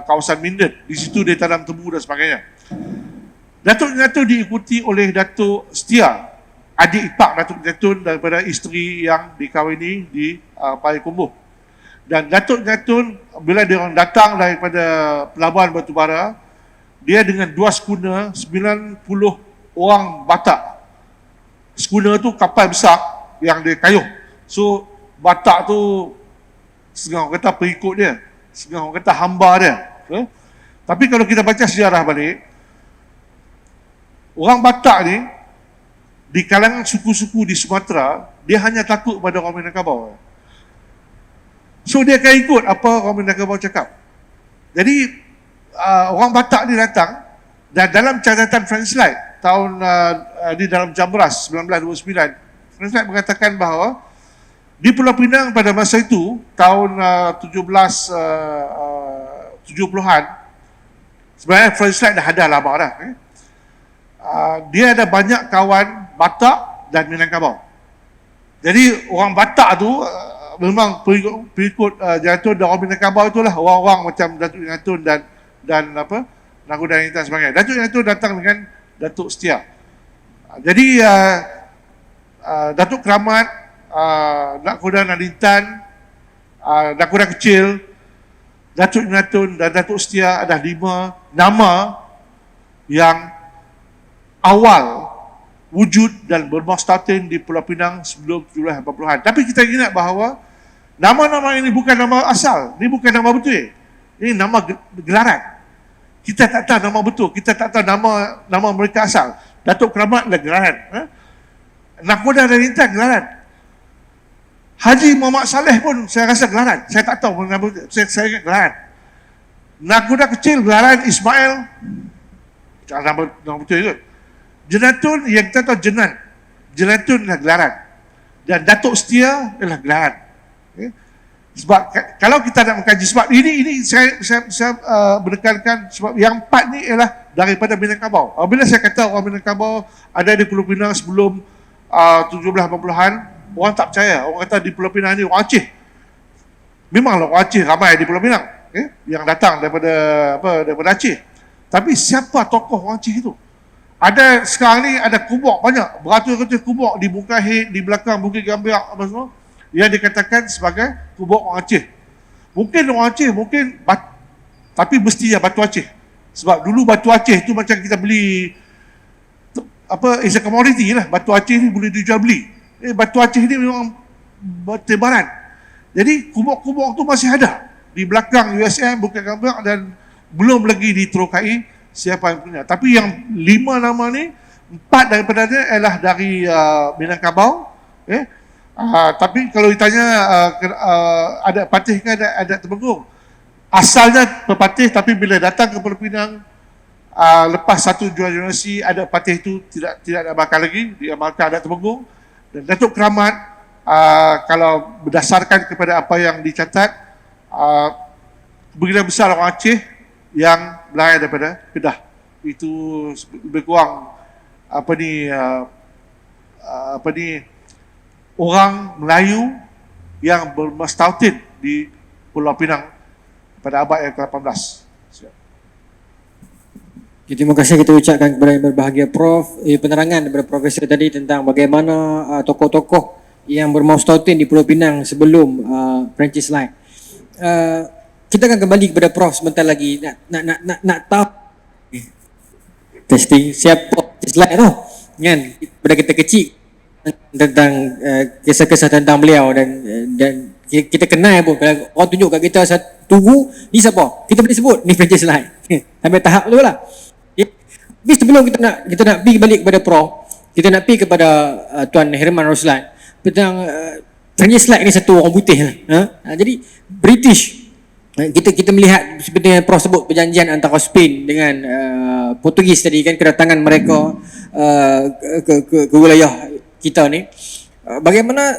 kawasan Minden. Di situ dia tanam tebu dan sebagainya. Datuk Janatun diikuti oleh Datuk Setia, adik ipar Datuk Janatun daripada isteri yang dikahwini di Payakumbuh. Dan Datuk Janatun bila dia orang datang daripada pelabuhan Batubara, dia dengan 2 skuna, 90 orang Batak. Skuna tu kapal besar yang dia kayuh. So Batak tu setengah orang kata pengikut dia, setengah orang kata hamba dia. Tapi kalau kita baca sejarah balik, orang Batak ni di kalangan suku-suku di Sumatera, dia hanya takut pada orang Minangkabau. So dia akan ikut apa orang Minangkabau cakap. Jadi orang Batak ni datang, dan dalam catatan Franslite tahun di dalam Jambras 1929, Franslite mengatakan bahawa di Pulau Pinang pada masa itu tahun 1770-an, sebenarnya Franslite dah ada lama dah. Dia ada banyak kawan Batak dan Minangkabau. Jadi orang Batak tu memang pengikut Janatun, dan orang Minangkabau itulah orang-orang macam Datuk Janatun dan Nakudan dan sebagainya. Datuk Janatun datang dengan Datuk Setia. Jadi Datuk Keramat, Nakudan Nadintan, Nakudan Kecil, Datuk Janatun dan Datuk Setia ada 5 nama yang awal wujud dan bermustatin di Pulau Pinang sebelum 1780-an. Tapi kita ingat bahawa nama-nama ini bukan nama asal, ini bukan nama betul. Ini nama gelaran. Kita tak tahu nama betul, kita tak tahu nama mereka asal. Datuk Keramat adalah gelaran. Nakuda dan Intan gelaran. Haji Muhammad Saleh pun saya rasa gelaran. Saya tak tahu nama betul, saya ingat gelaran. Nakuda Kecil gelaran Ismail. Nama betul juga. Janatun yang kita tahu Janatun adalah gelaran. Dan Datuk Setia adalah gelaran. Sebab kalau kita nak mengkaji, sebab ini saya menekankan, sebab yang 4 ni ialah daripada Minangkabau. Bila saya kata orang Minangkabau ada di Pulau Pinang sebelum 1780-an, orang tak percaya. Orang kata di Pulau Pinang ni orang Aceh. Memanglah orang Aceh ramai di Pulau Pinang, yang datang daripada Aceh. Tapi siapa tokoh orang Aceh itu? Ada sekarang ni ada kubur banyak, beratus-ratus kubur di Bukahid, di belakang Bukit Gambiak apa semua, yang dikatakan sebagai kubur orang Aceh. Mungkin orang Aceh, tapi mestinya batu Aceh. Sebab dulu batu Aceh tu macam kita beli is a commodity lah. Batu Aceh ni boleh dijual beli. Batu Aceh ni memang bertebaran. Jadi kubur-kubur tu masih ada di belakang USM, Bukit Gambang, dan belum lagi diterokai siapa yang punya. Tapi yang 5 nama ni, 4 daripada dia adalah dari Minangkabau. Tapi kalau ditanya ada patih ke ada Temenggung, asalnya pepatih, tapi bila datang ke Pulau Pinang, lepas satu generasi ada patih itu tidak diamalkan lagi, diamalkan adat Temenggung. Dan Datuk Keramat, kalau berdasarkan kepada apa yang dicatat, begitu besar orang Aceh yang berlainan daripada Kedah. Itu lebih kurang orang Melayu yang bermastautin di Pulau Pinang pada abad yang ke-18. Terima kasih kita ucapkan kepada yang berbahagia Prof. Penerangan daripada Profesor tadi tentang bagaimana tokoh-tokoh yang bermastautin di Pulau Pinang sebelum Francis Lai. Kita akan kembali kepada Prof sebentar lagi. Nak tahu testing siapa Francis Lai tu kan, pada kita kecil tentang kisah-kisah tentang beliau, dan kita kenal pun. Kalau orang tunjuk kat kita satu guru, ni siapa, kita boleh sebut ni Francis Lai. Sampai tahap tu lah. Tapi sebelum kita nak pergi balik kepada Prof, kita nak pergi kepada Tuan Herman Roslan tentang Francis Lai ni satu orang putih lah. Jadi British, kita melihat seperti yang Prof sebut, perjanjian antara Spain dengan Portugis tadi kan, kedatangan mereka ke wilayah kita ni. Bagaimana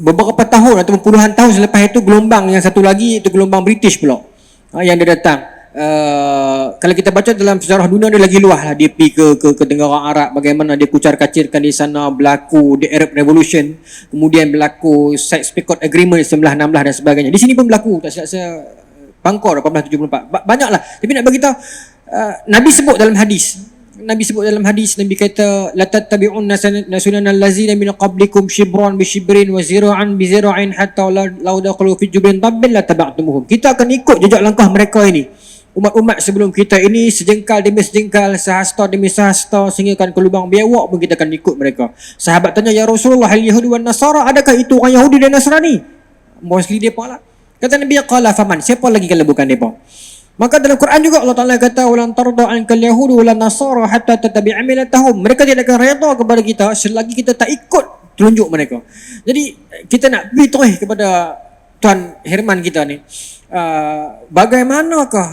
beberapa tahun atau puluhan tahun selepas itu, gelombang yang satu lagi itu gelombang British pula yang dia datang. Kalau kita baca dalam sejarah dunia, dia lagi luas lah. Dia pergi ke negara Arab, bagaimana dia kucar-kacirkan di sana, berlaku the Arab Revolution, kemudian berlaku Sykes-Picot Agreement 1916 dan sebagainya. Di sini pun berlaku, tak silap saya, Bangkor 1874. Banyaklah. Tapi nak bagi tahu, Nabi sebut dalam hadis, Nabi kata la tattabi'unna sunanal ladzina min qablikum shibran bi shibrin wa zira'an bi zira'in hatta law dakhalu fi jubrin tabbil la taba'tumuhum. Kita akan ikut jejak langkah mereka ini, umat-umat sebelum kita ini, sejengkal demi sejengkal, sehasta demi sehasta, sehingga kan ke lubang biawak pun kita akan ikut mereka. Sahabat tanya, ya Rasulullah, hal Yahudi wan Nasara, adakah itu orang Yahudi dan Nasrani? Mostly depa lah. Kata Nabi, qala faman, siapa lagi kalau bukan depa? Maka dalam Quran juga Allah Ta'ala kata, walan tarda ankal yahudu walan nasara hatta tattabi'a millatahum. Mereka tidak akan redha kepada kita selagi kita tak ikut telunjuk mereka. Jadi kita nak beri terus kepada Tuan Herman kita ni, bagaimanakah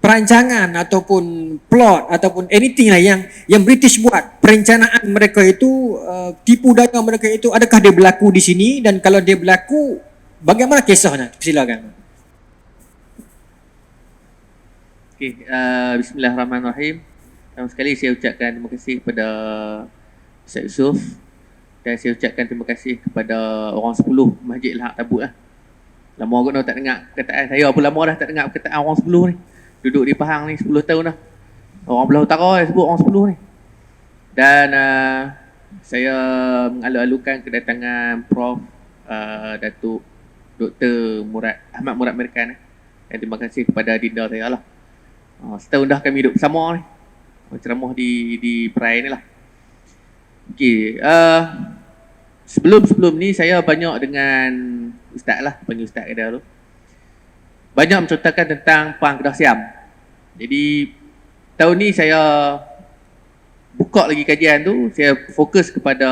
perancangan ataupun plot ataupun anything lah yang British buat, perencanaan mereka itu, tipu daya mereka itu, adakah dia berlaku di sini, dan kalau dia berlaku, bagaimana kisahnya? Silakan. Okey, bismillahirrahmanirrahim. Pertama sekali saya ucapkan terima kasih kepada Ustaz Yusof, dan saya ucapkan terima kasih kepada orang 10 Masjid Al-Haq Tabut lah. Lama aku tak dengar perkataan, saya pun lama dah tak dengar perkataan orang 10 ni. Duduk di Pahang ni 10 tahun dah. Orang belah utara sebut orang 10 ni. Dan saya mengalu-alukan kedatangan Prof Datuk Dr. Ahmad Murad Amerikan. Dan terima kasih kepada Dinda saya lah. Setahun dah kami duduk bersama ni, ceramah di Perai ni lah. Okey, sebelum ni saya banyak dengan Ustaz lah, panggil Ustaz Kedah tu, banyak menceritakan tentang Perang Kedah Siam. Jadi tahun ni saya buka lagi kajian tu, saya fokus kepada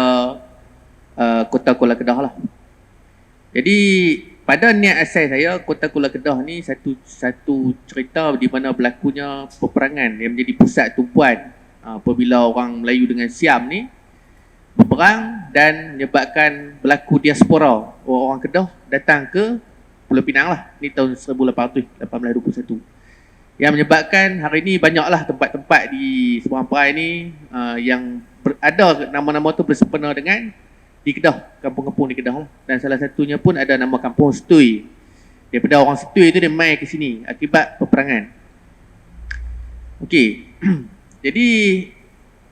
Kota Kuala Kedah lah. Jadi pada niat asal saya, Kota Kuala Kedah ni satu cerita di mana berlakunya peperangan yang menjadi pusat tumpuan apabila orang Melayu dengan Siam ni berperang dan menyebabkan berlaku diaspora orang Kedah datang ke Pulau Pinang lah. Ni tahun 1821. Yang menyebabkan hari ni banyaklah tempat-tempat di Seberang Perai ni yang ada nama-nama tu bersempena dengan di Kedah, kampung-kampung di Kedah lah. Dan salah satunya pun ada nama kampung Setui. Daripada orang Setui tu dia mai ke sini akibat peperangan. Okey. Jadi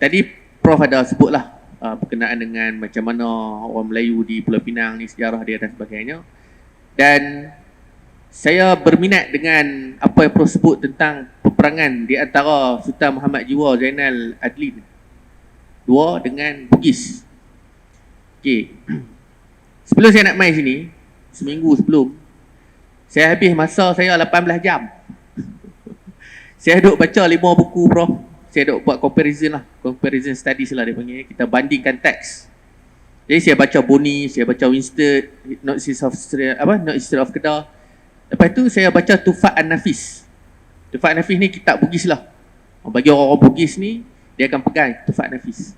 tadi Prof ada sebutlah berkenaan dengan macam mana orang Melayu di Pulau Pinang ni, sejarah dia dan sebagainya. Dan saya berminat dengan apa yang Prof sebut tentang peperangan peperangan di antara Sultan Muhammad Jiwa Zainal Adlin 2 dengan Bugis. Okey. Sebelum saya nak main sini, seminggu sebelum, saya habis masa saya 18 jam. Saya duk baca 5 buku, bro. Saya duk buat comparison studies lah dia panggil. Kita bandingkan teks. Jadi saya baca Boni, saya baca Winstead, Not History of Kedah. Lepas tu saya baca Tufat An-Nafis. Tufat An-Nafis ni kitab Bugis lah. Bagi orang-orang Bugis ni, dia akan pegang Tufat An-Nafis.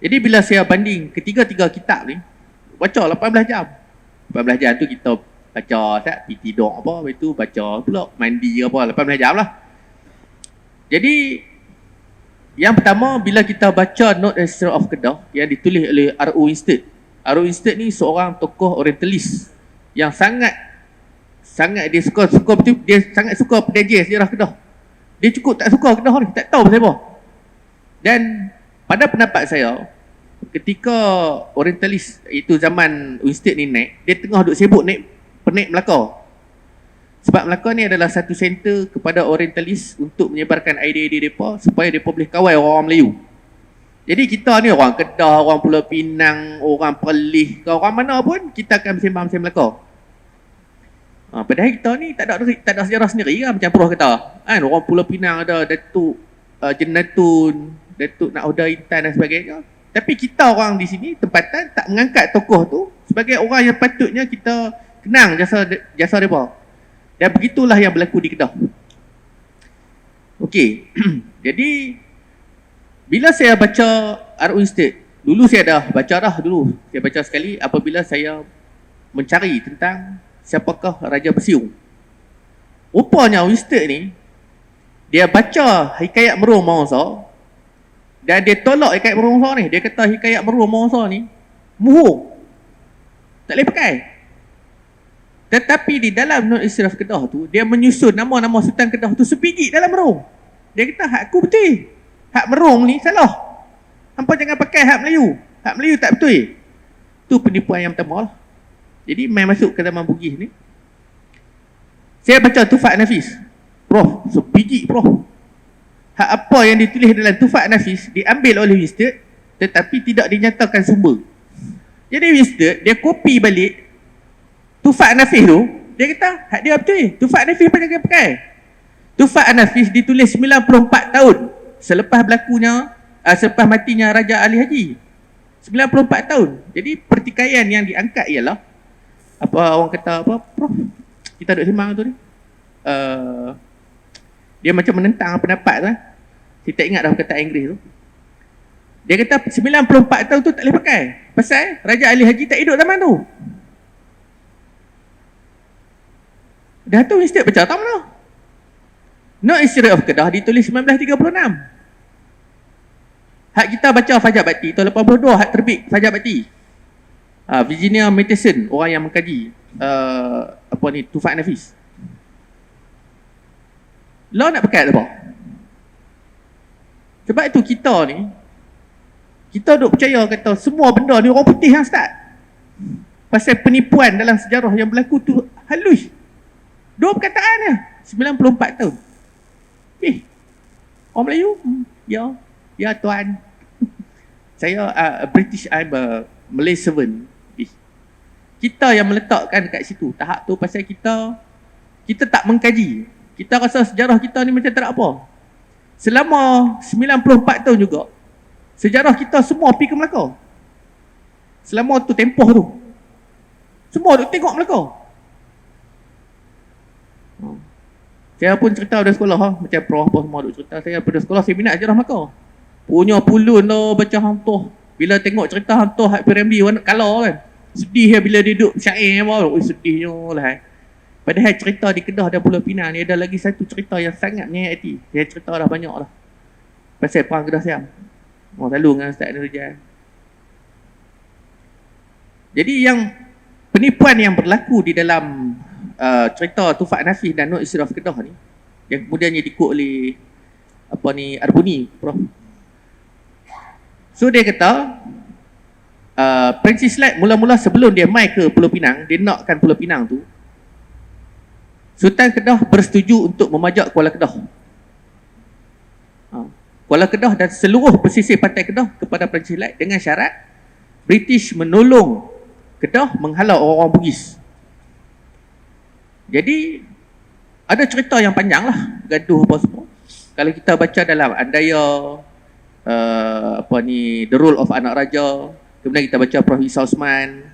Jadi bila saya banding ketiga-tiga kitab ni, baca 18 jam. 18 jam tu kita baca tak, pergi tidur apa, lepas tu baca pula, mandi apa, 18 jam lah. Jadi yang pertama, bila kita baca Not History of Kedah yang ditulis oleh R.O. Winstead. R.O. Winstead ni seorang tokoh orientalis yang sangat dia suka betul, dia sangat suka pendeja sejarah Kedah. Dia cukup tak suka Kedah ni, tak tahu pasal apa. Dan pada pendapat saya, ketika orientalis itu zaman Winstead ni naik, dia tengah duk sibuk naik Melaka. Sebab Melaka ni adalah satu center kepada orientalis untuk menyebarkan idea-idea mereka supaya mereka boleh kawal orang Melayu. Jadi kita ni orang Kedah, orang Pulau Pinang, orang Perlis, orang mana pun kita akan bersembang pasal Melaka. Padahal kita ni tak ada sejarah sendiri kan, macam Prof kata. Kan orang Pulau Pinang ada Datuk Jenatun, Datuk Naoda Intan dan sebagainya. Tapi kita orang di sini tempatan tak mengangkat tokoh tu sebagai orang yang patutnya kita kenang jasa mereka. Dan begitulah yang berlaku di Kedah. Okey. Jadi bila saya baca R.O. Winstead, dulu saya dah baca dah dulu. Saya baca sekali apabila saya mencari tentang siapakah Raja Bersiung. Rupanya Winstead ni dia baca Hikayat Merung Mawasa dan dia tolak Hikayat Merung Mawasa ni. Dia kata Hikayat Merung Mawasa ni muhur, tak boleh pakai. Tetapi di dalam Not History of Kedah tu, dia menyusun nama-nama Sultan Kedah tu sebiji dalam merung. Dia kata hak aku betul, hak merung ni salah. Hampa jangan pakai hak Melayu, hak Melayu tak betul. Tu penipuan yang pertama lah. Jadi main masuk ke zaman Bugis ni, saya baca Tufat Nafis. Prof, sebiji Prof. Hak apa yang ditulis dalam Tufat Nafis diambil oleh Winstead tetapi tidak dinyatakan sumber. Jadi Winstead dia copy balik Tufat Nafis tu, dia kata hak dia betul. Tufat Nafis apa jangan pakai. Tufat Nafis ditulis 94 tahun selepas berlakunya selepas matinya Raja Ali Haji. 94 tahun. Jadi pertikaian yang diangkat ialah apa orang kata apa, Prof? Kita duduk sembang tu ni. Dia macam menentang pendapat tu. Saya tak ingat dah perkataan Inggeris tu. Dia kata 94 tahun tu tak boleh pakai. Pasal Raja Ali Haji tak hidup zaman tu. Dah tu Winstead baca tak mana? Not History of Kedah ditulis 1936. Hak kita baca Fajar Bakti tahun 82, hak terbit Fajar Bakti. Virginia Matheson, orang yang mengkaji Tufat Nafis. Lo nak pakai apa? Sebab itu kita duk percaya kata semua benda ni orang putih yang start. Pasal penipuan dalam sejarah yang berlaku tu halus. Dua perkataan dia, 94 tahun. Orang Melayu? Ya tuan. Saya British, I'm a Malay servant. Kita yang meletakkan kat situ. Tahap tu pasal kita tak mengkaji. Kita rasa sejarah kita ni macam tak ada apa. Selama 94 tahun juga, sejarah kita semua pergi ke Melaka. Selama tu tempoh tu, semua duk tengok Melaka. Saya pun cerita pada sekolah macam Prof apa semua duk cerita. Saya pada sekolah saya minat sejarah Melaka. Punya pulun lah baca hantuh. Bila tengok cerita hantuh hak Piramli warna color kan. Sedih lah bila dia duduk syair apa. Sedihnya lah. Padahal cerita di Kedah dan Pulau Pinang ni ada lagi satu cerita yang sangat menyayat hati. Saya cerita dah banyak lah. Pasal Perang Kedah Siam. Selalu dengan Ustaz Nurjah. Jadi yang penipuan yang berlaku di dalam cerita Tufat Nafis dan Not History of Kedah ni, yang kemudiannya dikut oleh Arbuni, Prof. So dia kata Francis Light mula-mula sebelum dia mai ke Pulau Pinang, dia nakkan Pulau Pinang tu, Sultan Kedah bersetuju untuk memajak Kuala Kedah. Kuala Kedah dan seluruh pesisir pantai Kedah kepada Perancis Silat dengan syarat British menolong Kedah menghalau orang-orang Bugis. Jadi ada cerita yang panjang lah, gaduh apa semua. Kalau kita baca dalam Andaya The Rule of Anak Raja, kemudian kita baca Prof. Isa Osman,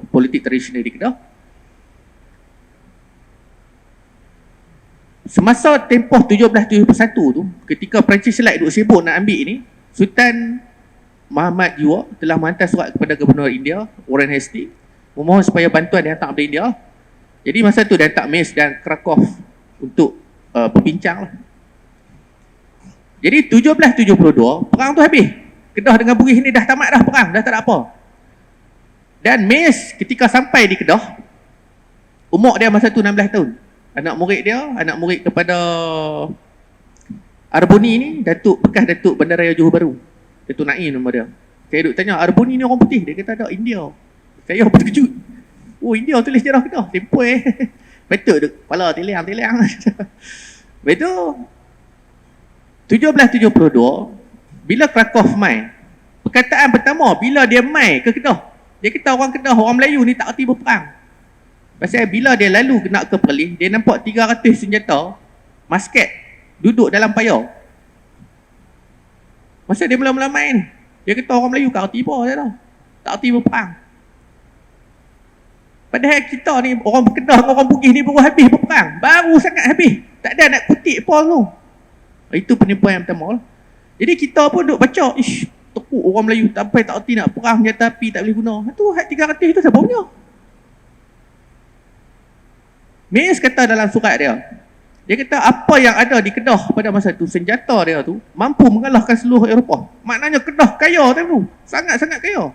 politik tradisional di Kedah. Semasa tempoh 1771 tu, ketika Perancis Silat duk sibuk nak ambil ni, Sultan Muhammad Jiwa telah menghantar surat kepada Gubernur India, Warren Hastings, memohon supaya bantuan dihantar kepada India. Jadi masa tu dia hantar Mace dan Krakow untuk berbincang lah. Jadi 1772, perang tu habis. Kedah dengan Bugis ni dah tamat dah perang, dah tak ada apa. Dan Mace ketika sampai di Kedah, umur dia masa tu 16 tahun. Anak murid kepada Arboni ni, bekas Datuk Bandaraya Johor Bahru, Datuk Naim nama dia. Saya duk tanya, Arboni ni orang putih? Dia kata ada, India. Saya pun terkejut. Oh, India tulis sejarah Kedah, tempoh betul duk kepala tilang. Betul. 1772, bila Krakow mai, perkataan pertama bila dia mai ke Kedah, dia kata orang Kedah, orang Melayu ni tak erti berperang. Pasal bila dia lalu nak ke Perlis, dia nampak 300 senjata masket duduk dalam payau. Masa dia mula-mula main, dia kata orang Melayu tak erti apa dia dah. Tak erti berperang. Padahal kita ni orang Kedah, orang Bugis ni baru habis berperang. Baru sangat habis. Tak ada nak kutip apa tu. Itu penipuan yang pertama lah. Jadi kita pun duk baca, tekuk orang Melayu sampai tak erti nak perang, senjata api tak boleh guna. Itu hat 300 tu siapa punya? Mace kata dalam surat dia kata apa yang ada di Kedah pada masa tu, senjata dia tu mampu mengalahkan seluruh Eropah. Maknanya Kedah kaya time tu, sangat-sangat kaya.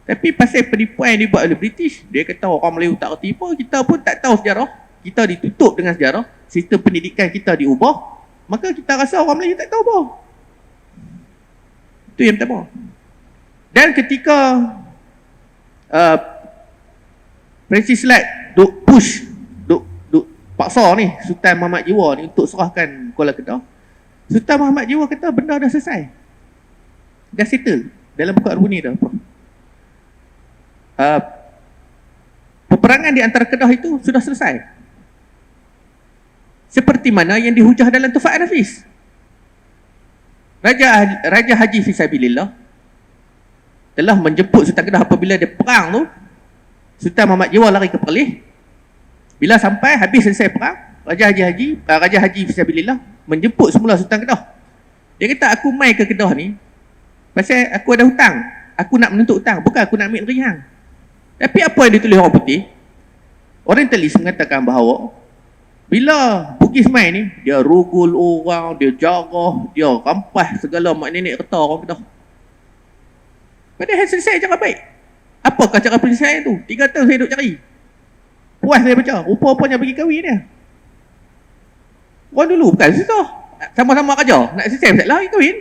Tapi pasal penipuan yang dibuat oleh British, dia kata orang Melayu tak erti apa, kita pun tak tahu sejarah, kita ditutup dengan sejarah, sistem pendidikan kita diubah, maka kita rasa orang Melayu tak tahu apa. Itu yang pertama. Dan ketika Perancis Silat duk push, duk paksa ni Sultan Muhammad Jiwa ni untuk serahkan Kuala Kedah, Sultan Muhammad Jiwa kata benda dah selesai, dah settle dalam buku Arboni dah. Peperangan di antara Kedah itu sudah selesai, seperti mana yang dihujah dalam Tufa'an Nafis. Raja Haji Fisabilillah telah menjemput Sultan Kedah apabila dia perang tu. Sultan Muhammad Jiwa lari ke Perlis. Bila sampai habis selesai perang, Raja Haji Fisabilillah menjemput semula Sultan Kedah. Dia kata aku mai ke Kedah ni pasal aku ada hutang. Aku nak menuntut hutang, bukan aku nak ambil negeri hang. Tapi apa yang ditulis orang putih, orientalis mengatakan bahawa bila Bugis mai ni, dia rugul orang, dia jarah, dia rampas segala mak nenek reta orang Kedah. Padahal selesai cara baik. Apakah cara penyelesaian tu? 3 tahun saya duk cari. Puas saya baca, rupa-rupanya bagi kahwin dia. Orang dulu bukan susah, sama-sama raja, nak selesai masalah lagi kahwin.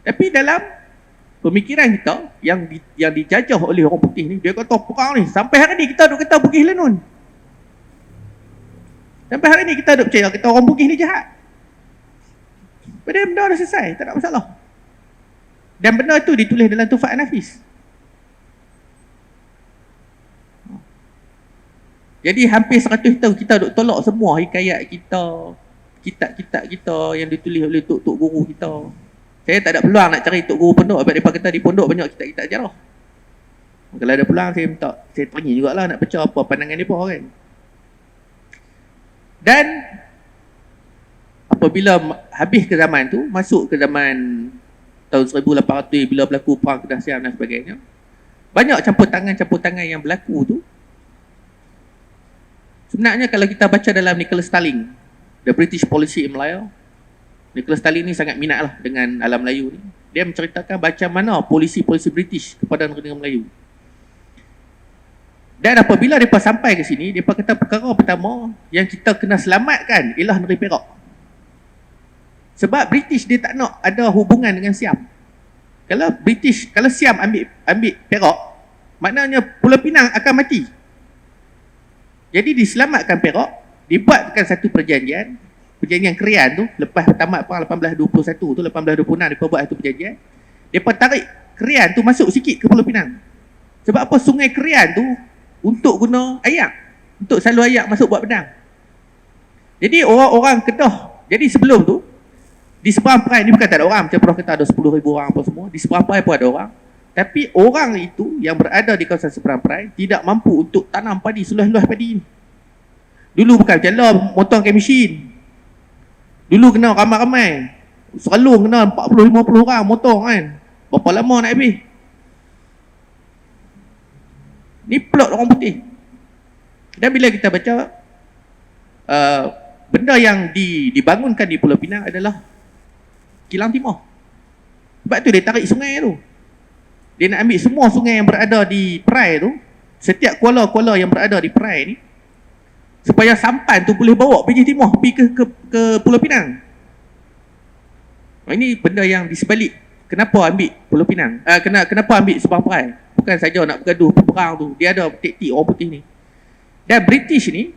Tapi dalam pemikiran kita yang dijajah oleh orang putih ni, dia kata perang ni sampai hari ni kita duk kata Bugis lenun. Sampai hari ni kita duk percaya kita orang Bugis ni jahat. Padahal benda dah selesai, tak ada masalah. Dan benda tu ditulis dalam Tufa'an Nafis. Jadi hampir 100 tahun kita duk tolak semua hikayat kita, kitab-kitab kita yang ditulis oleh tok guru kita. Saya tak ada peluang nak cari tok guru pondok, sebab mereka kata di pondok banyak kitab-kitab sejarah. Kalau ada peluang saya tanya jugalah nak baca apa pandangan mereka kan. Dan apabila habis ke zaman tu, masuk ke zaman tahun 1800 bila berlaku perang Kedah Siam dan sebagainya, banyak campur tangan yang berlaku tu. Sebenarnya kalau kita baca dalam Nicholas Stalling, The British Policy in Malaya, Nicholas Stalling ni sangat minat lah dengan alam Melayu ni. Dia menceritakan macam mana polisi-polisi British kepada negeri Melayu. Dan apabila mereka sampai ke sini, mereka kata perkara pertama yang kita kena selamatkan ialah negeri Perak. Sebab British dia tak nak ada hubungan dengan Siam. Kalau Siam ambil Perak, maknanya Pulau Pinang akan mati. Jadi diselamatkan Perak, dibuatkan satu perjanjian perjanjian Krian tu, lepas tamat perang 1821 tu, 1826 depa buat satu perjanjian. Depa tarik Krian tu masuk sikit ke Pulau Pinang. Sebab apa? Sungai Krian tu untuk guna ayak, untuk salur ayak masuk buat pedang. Jadi orang-orang Kedah, jadi sebelum tu di seberang perai ni bukan tak ada orang, macam Prof kata ada 10,000 orang apa semua, di seberang perai pun ada orang. Tapi orang itu yang berada di kawasan seberang perai tidak mampu untuk tanam padi, seluas-luas padi ni. Dulu bukan macam lah, motong ke mesin. Dulu kena ramai-ramai. Seralung kena 40-50 orang motong kan. Berapa lama nak habis? Ni plot orang putih. Dan bila kita baca benda yang dibangunkan di Pulau Pinang adalah kilang timah. Sebab tu dia tarik sungai tu. Dia nak ambil semua sungai yang berada di perai tu, setiap kuala-kuala yang berada di perai ni, supaya sampan tu boleh bawa pergi timah, pergi ke Pulau Pinang. Ini benda yang di sebalik kenapa ambil Pulau Pinang. Kenapa ambil seberang perai. Bukan saja nak bergaduh perang tu. Dia ada taktik orang putih ni. Dan British ni,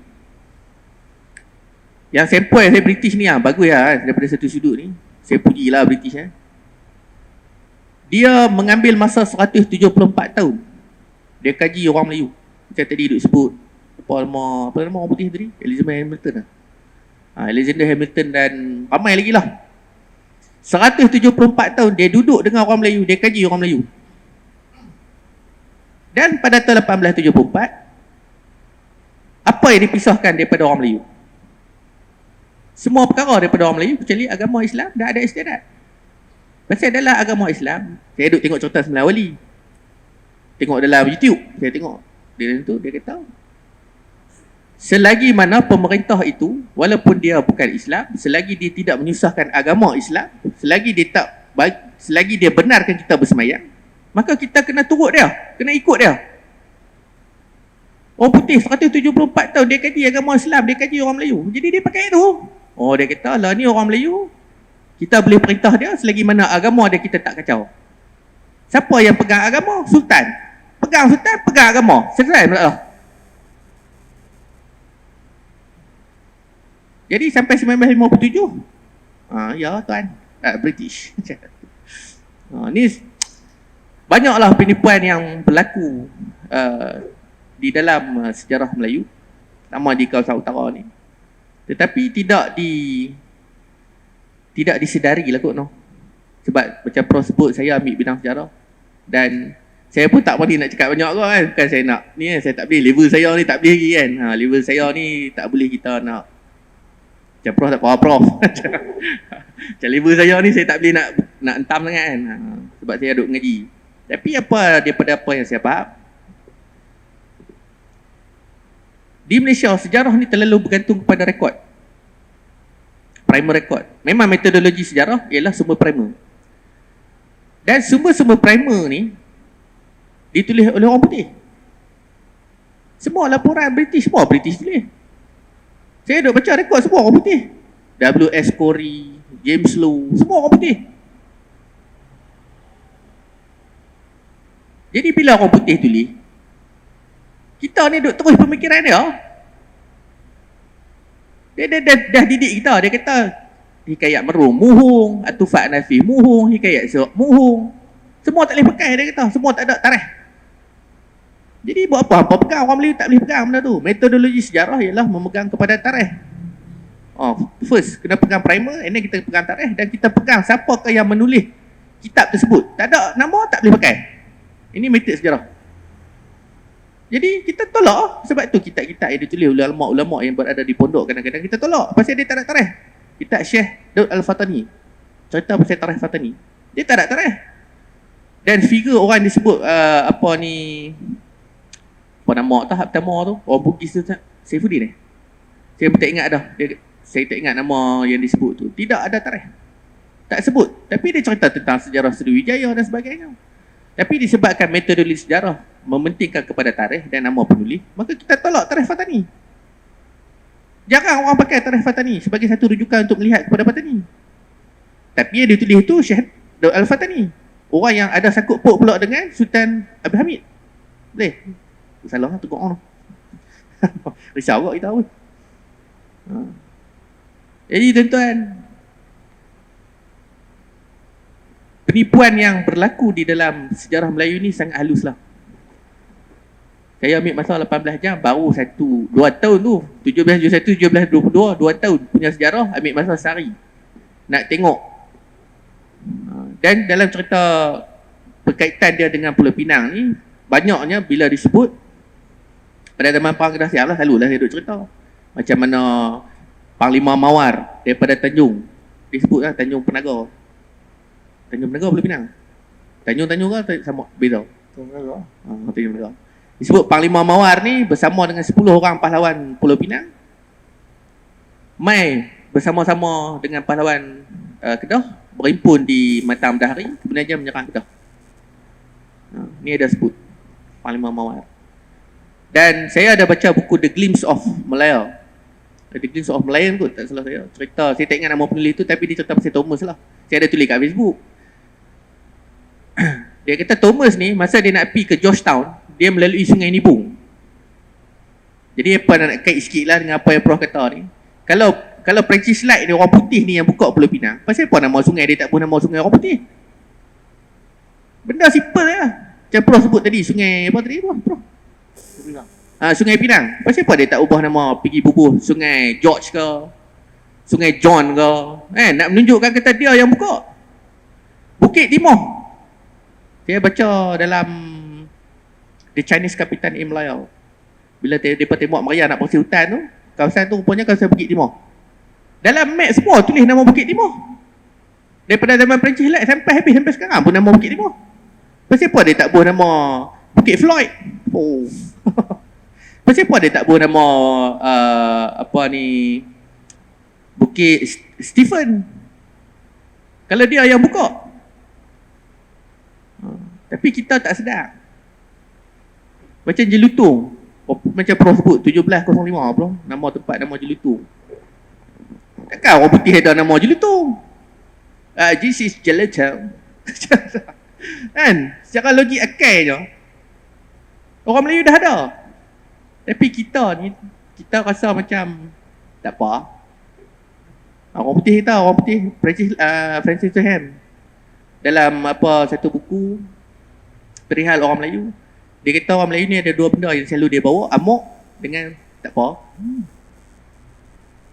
yang sampel saya British ni bagus lah daripada satu sudut ni. Saya pujilah British Dia mengambil masa 174 tahun. Dia kaji orang Melayu. Macam tadi duk sebut apa nama orang putih tadi? Elizabeth Hamilton Alexander Hamilton dan ramai lagi lah. 174 tahun dia duduk dengan orang Melayu, dia kaji orang Melayu. Dan pada tahun 1874, apa yang dipisahkan daripada orang Melayu? Semua perkara daripada orang Melayu kecuali agama Islam dah ada istiadat. Pasal dalam agama Islam, saya duduk tengok contoh Sembilan Wali. Tengok dalam YouTube, saya tengok. Dia kata, selagi mana pemerintah itu, walaupun dia bukan Islam, selagi dia tidak menyusahkan agama Islam, selagi dia benarkan kita bersemayam, maka kita kena turut dia, kena ikut dia. Orang putih 174 tahun dia kaji agama Islam, dia kaji orang Melayu. Jadi dia pakai itu. Oh, dia kata lah ni orang Melayu, kita boleh perintah dia selagi mana agama dia kita tak kacau. Siapa yang pegang agama? Sultan. Pegang sultan, pegang agama. Selesai masalah. Jadi sampai 1957, ya tuan, British. Ni banyaklah penipuan yang berlaku di dalam sejarah Melayu, nama di kawasan utara ni. Tetapi tidak disedari lah kot, no. Sebab macam Prof sebut, saya ambil bidang sejarah dan saya pun tak berani nak cakap banyak kot kan. Bukan saya nak ni, saya tak boleh, level saya ni tak boleh lagi kan. Level saya ni tak boleh kita nak macam Prof tak Prof. Macam level saya ni saya tak boleh nak entam sangat kan. Sebab saya duduk mengaji. Tapi daripada apa yang saya faham, di Malaysia sejarah ni terlalu bergantung kepada rekod, primer rekod. Memang metodologi sejarah ialah sumber primer. Dan sumber-sumber primer ni ditulis oleh orang putih. Semua laporan British, semua British tulis. Saya duk baca rekod semua orang putih. W.S. Corey, James Lowe, semua orang putih. Jadi bila orang putih tulis, kita ni duk terus pemikiran dia. Dia dah didik kita. Dia kata hikayat Merum muhung, Atufat Nafi muhung, hikayat Syok muhung. Semua tak boleh pakai, dia kata. Semua tak ada tarikh. Jadi buat apa? Apa pegang? Orang Melayu tak boleh pegang benda tu. Metodologi sejarah ialah memegang kepada tarikh. First, kena pegang primer, and then kita pegang tarikh, dan kita pegang siapakah yang menulis kitab tersebut. Tak ada nama, tak boleh pakai. Ini metode sejarah. Jadi kita tolak. Sebab tu kitab-kitab yang ditulis oleh ulama-ulama yang berada di pondok kadang-kadang kita tolak. Pasal dia tak ada tarikh. Kitab Syekh Daud Al-Fatani, cerita pasal tarikh Fatani, dia tak ada tarikh. Dan figure orang disebut apa nama pertama tu, orang Bugis tu, Saifuddin saya tak ingat dah. Saya tak ingat nama yang disebut tu. Tidak ada tarikh, tak sebut. Tapi dia cerita tentang sejarah Sriwijaya dan sebagainya. Tapi disebabkan metodologi sejarah mementingkan kepada tarikh dan nama penulis, maka kita tolak tarikh Fatani. Jarang orang pakai tarikh Fatani sebagai satu rujukan untuk melihat kepada Fatani. Tapi yang ditulis itu Syekh Daud Al-Fatani, orang yang ada sangkut paut pula dengan Sultan Abdul Hamid. Boleh? Salah lah, tengok orang. Risau kot kita pun. Jadi tuan-tuan, penipuan yang berlaku di dalam sejarah Melayu ni sangat halus lah. Saya ambil masa 18 jam, baru 2 tahun tu. 1721, 1722, 2 tahun punya sejarah, ambil masa sehari. Nak tengok. Dan dalam cerita berkaitan dia dengan Pulau Pinang ni, banyaknya bila disebut, pada zaman Perang Kedah Siam lah, selalulah dia duk cerita. Macam mana Panglima Mawar daripada Tanjung. Disebut lah Tanjung Penaga. Tanjung Penaga Pulau Pinang. Tanjung ke sama beza? Tanjung Penaga. Disebut Panglima Mawar ni bersama dengan 10 orang pahlawan Pulau Pinang mai bersama-sama dengan pahlawan Kedah berhimpun di Mata Matahari, kemudian menyerang Kedah. Ni ada sebut Panglima Mawar. Dan saya ada baca buku The Glimpse of Malaya. The Glimpse of Malaya kot, tak salah saya. Cerita, saya tak ingat nama penulis tu, tapi dia cerita pasal Thomas lah. Saya ada tulis kat Facebook. Dia kata Thomas ni masa dia nak pergi ke Georgetown, dia melalui Sungai Nibung. Jadi apa nak kait sikit lah dengan apa yang Prof kata ni. Kalau Perancis Light ni orang putih ni yang buka Pulau Pinang, pasal apa nama sungai dia tak pun nama sungai orang putih? Benda simple lah. Macam Prof sebut tadi, sungai apa tadi Prof? Sungai Pinang. Pasal apa dia tak ubah nama pergi bubuh Sungai George ke, Sungai John ke? Nak menunjukkan kata dia yang buka. Bukit Timur. Saya baca dalam The Chinese Capitan in Malaya. Bila mereka tembak Maria nak bersih hutan tu, kawasan tu rupanya kawasan Bukit Timur. Dalam map semua tulis nama Bukit Timur. Daripada zaman Perancis Light sampai sekarang pun nama Bukit Timur. Pasal apa dia tak buat nama Bukit Floyd? Oh. Pasal apa dia tak buat nama Bukit Stephen? Kalau dia yang buka. Tapi kita tak sedar. Macam Jelutung, macam Prof sebut 1705 bro, nama tempat nama Jelutung. Takkan orang putih ada nama Jelutung? This is Jelutung. Kan? Secara logik akal je orang Melayu dah ada. Tapi kita ni, kita rasa macam tak apa. Orang putih kita, orang putih Francis Graham dalam satu buku perihal orang Melayu, dia kata orang Melayu ni ada 2 benda yang selalu dia bawa, amok dengan tak apa.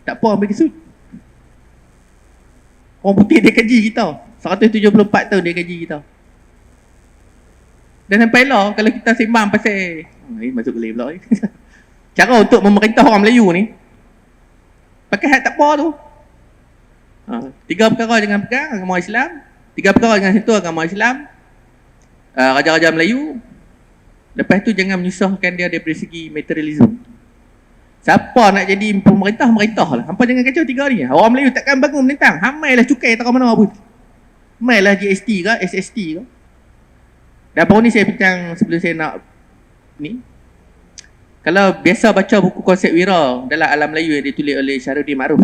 Tak apa ambil kesut. Orang putih dia kaji kita 174 tahun dia kaji kita. Dan sampai lah kalau kita sembang pasal masuk gelap pula cara untuk memerintah orang Melayu ni pakai hak tak apa tu. 3 perkara jangan pegang agama Islam, 3 perkara jangan sentuh agama Islam, raja-raja Melayu. Lepas tu jangan menyusahkan dia daripada segi materialism. Siapa nak jadi pemerintah, merintah lah. Hampa jangan kacau 3 ni. Orang Melayu takkan bangun menentang. Hamailah cukai tak mana pun. Hamailah GST ke, SST ke. Dan baru ni saya bincang sebelum saya nak ni. Kalau biasa baca buku konsep wira dalam Alam Melayu yang ditulis oleh Syarudin Ma'ruf,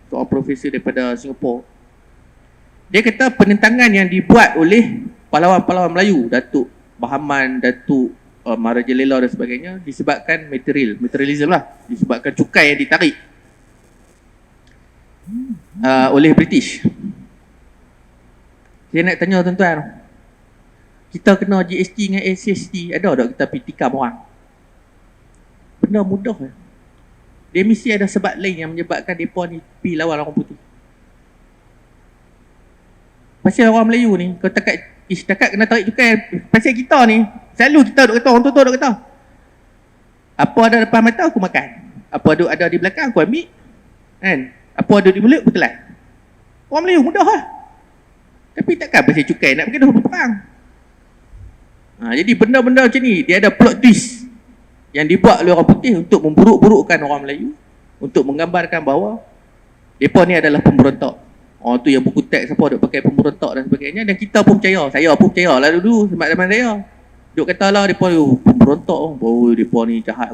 seorang profesor daripada Singapura. Dia kata penentangan yang dibuat oleh pahlawan-pahlawan Melayu, Datuk Bahaman, Datuk Marajalela dan sebagainya, disebabkan materialism lah, disebabkan cukai yang ditarik oleh British. Saya nak tanya tuan-tuan, kita kena GST dengan SST, ada tak kita pergi tikam orang? Benda mudah je. Dia mesti ada sebab lain yang menyebabkan mereka ni pergi lawan orang putih. Pasal orang Melayu ni, kau setakat kena tarik cukai. Pasal kita ni, selalu kita duk kata, orang tua duk kata, apa ada depan mata aku makan, apa ada di belakang aku ambil, kan? Apa ada di mulut aku telan. Orang Melayu mudah lah. Tapi takkan pasal cukai nak pergi dah berperang. Jadi benda-benda macam ni, dia ada plot twist yang dibuat oleh orang putih untuk memburuk-burukkan orang Melayu, untuk menggambarkan bahawa mereka ni adalah pemberontak. Orang tu yang buku teks siapa duk pakai pemberontak dan sebagainya, dan kita pun percaya. Saya pun percaya lah dulu sebab zaman saya. Duk kata lah mereka pemberontak. Oh, mereka ni jahat.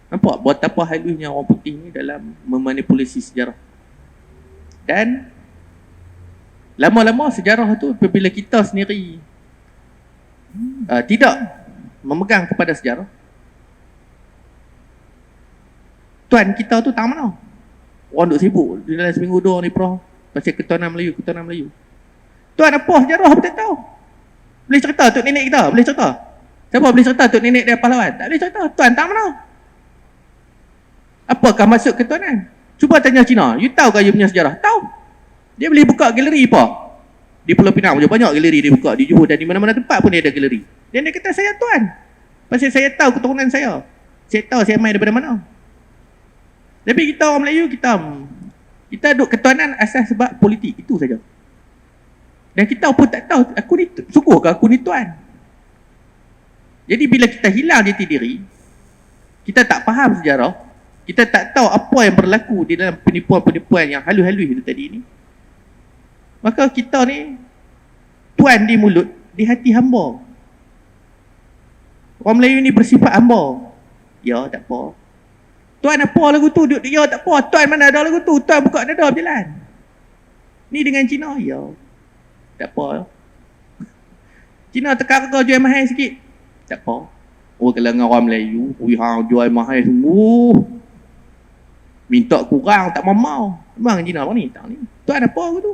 Nampak betapa halusnya orang putih ni dalam memanipulasi sejarah. Dan lama-lama sejarah tu apabila kita sendiri tidak memegang kepada sejarah, tuan kita tu tak mana. Orang duk sibuk di dalam seminggu dua ni Prof, pasal ketuanan Melayu. Tuan apa sejarah apa tak tahu. Boleh cerita tok nenek kita? Boleh cerita? Siapa boleh cerita tok nenek dia pahlawan? Tak boleh cerita. Tuan tak mana? Apakah maksud ketuanan? Cuba tanya Cina. You tahu ke you punya sejarah? Tahu. Dia boleh buka galeri apa? Di Pulau Pinang je banyak galeri dia buka. Di Johor dan di mana-mana tempat pun dia ada galeri. Dan dia kata saya tuan. Pasal saya tahu keturunan saya. Saya tahu saya main daripada mana. Tapi kita orang Melayu, kita duduk ketuanan asal sebab politik. Itu saja. Dan kita pun tak tahu, aku ni syukur ke aku ni tuan. Jadi bila kita hilang jati diri, kita tak faham sejarah, kita tak tahu apa yang berlaku di dalam penipuan-penipuan yang halus-halus itu tadi ni, maka kita ni tuan di mulut, di hati hamba. Orang Melayu ni bersifat hamba. Ya tak apa. Tuan apa lagu tu? Ya tak apa. Tuan mana ada lagu tu? Tuan buka dada berjalan. Ni dengan Cina. Ya tak apa. Cina tekak kau jual mahal sikit. Tak apa. Oh kalangan orang Melayu, hang jual mahal sungguh. Minta kurang tak mau. Memang Cina apa ni? Tak ni. Tuan apa aku tu?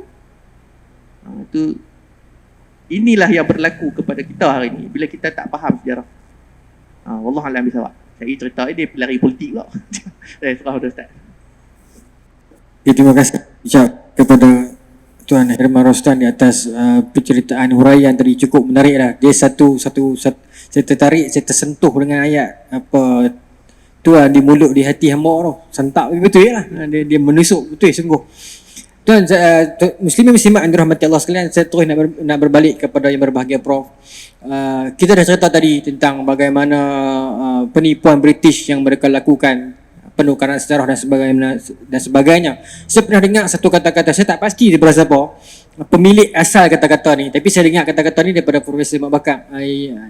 Itu inilah yang berlaku kepada kita hari ni bila kita tak faham sejarah. Wallahualam bisawab. Saya cerita dia pelari politik kok. Serah Ustaz. Terima kasih ucap kepada Tuan Herman Roslan di atas penceritaan huraian tadi, cukup menarik dah. Dia satu saya tertarik, saya tersentuh dengan ayat apa Tuan di mulut di hati hamba tu. Sentak betul lah. Dia menusuk betul sungguh. Tuan muslimin muslimat yang dirahmati Allah sekalian, saya terus nak berbalik kepada yang berbahagia Prof. Kita dah cerita tadi tentang bagaimana penipuan British yang mereka lakukan, penukaran sejarah dan sebagainya. Saya pernah dengar satu kata-kata, saya tak pasti dia berasal apa, pemilik asal kata-kata ni, tapi saya dengar kata-kata ni daripada Profesor Mak Bakar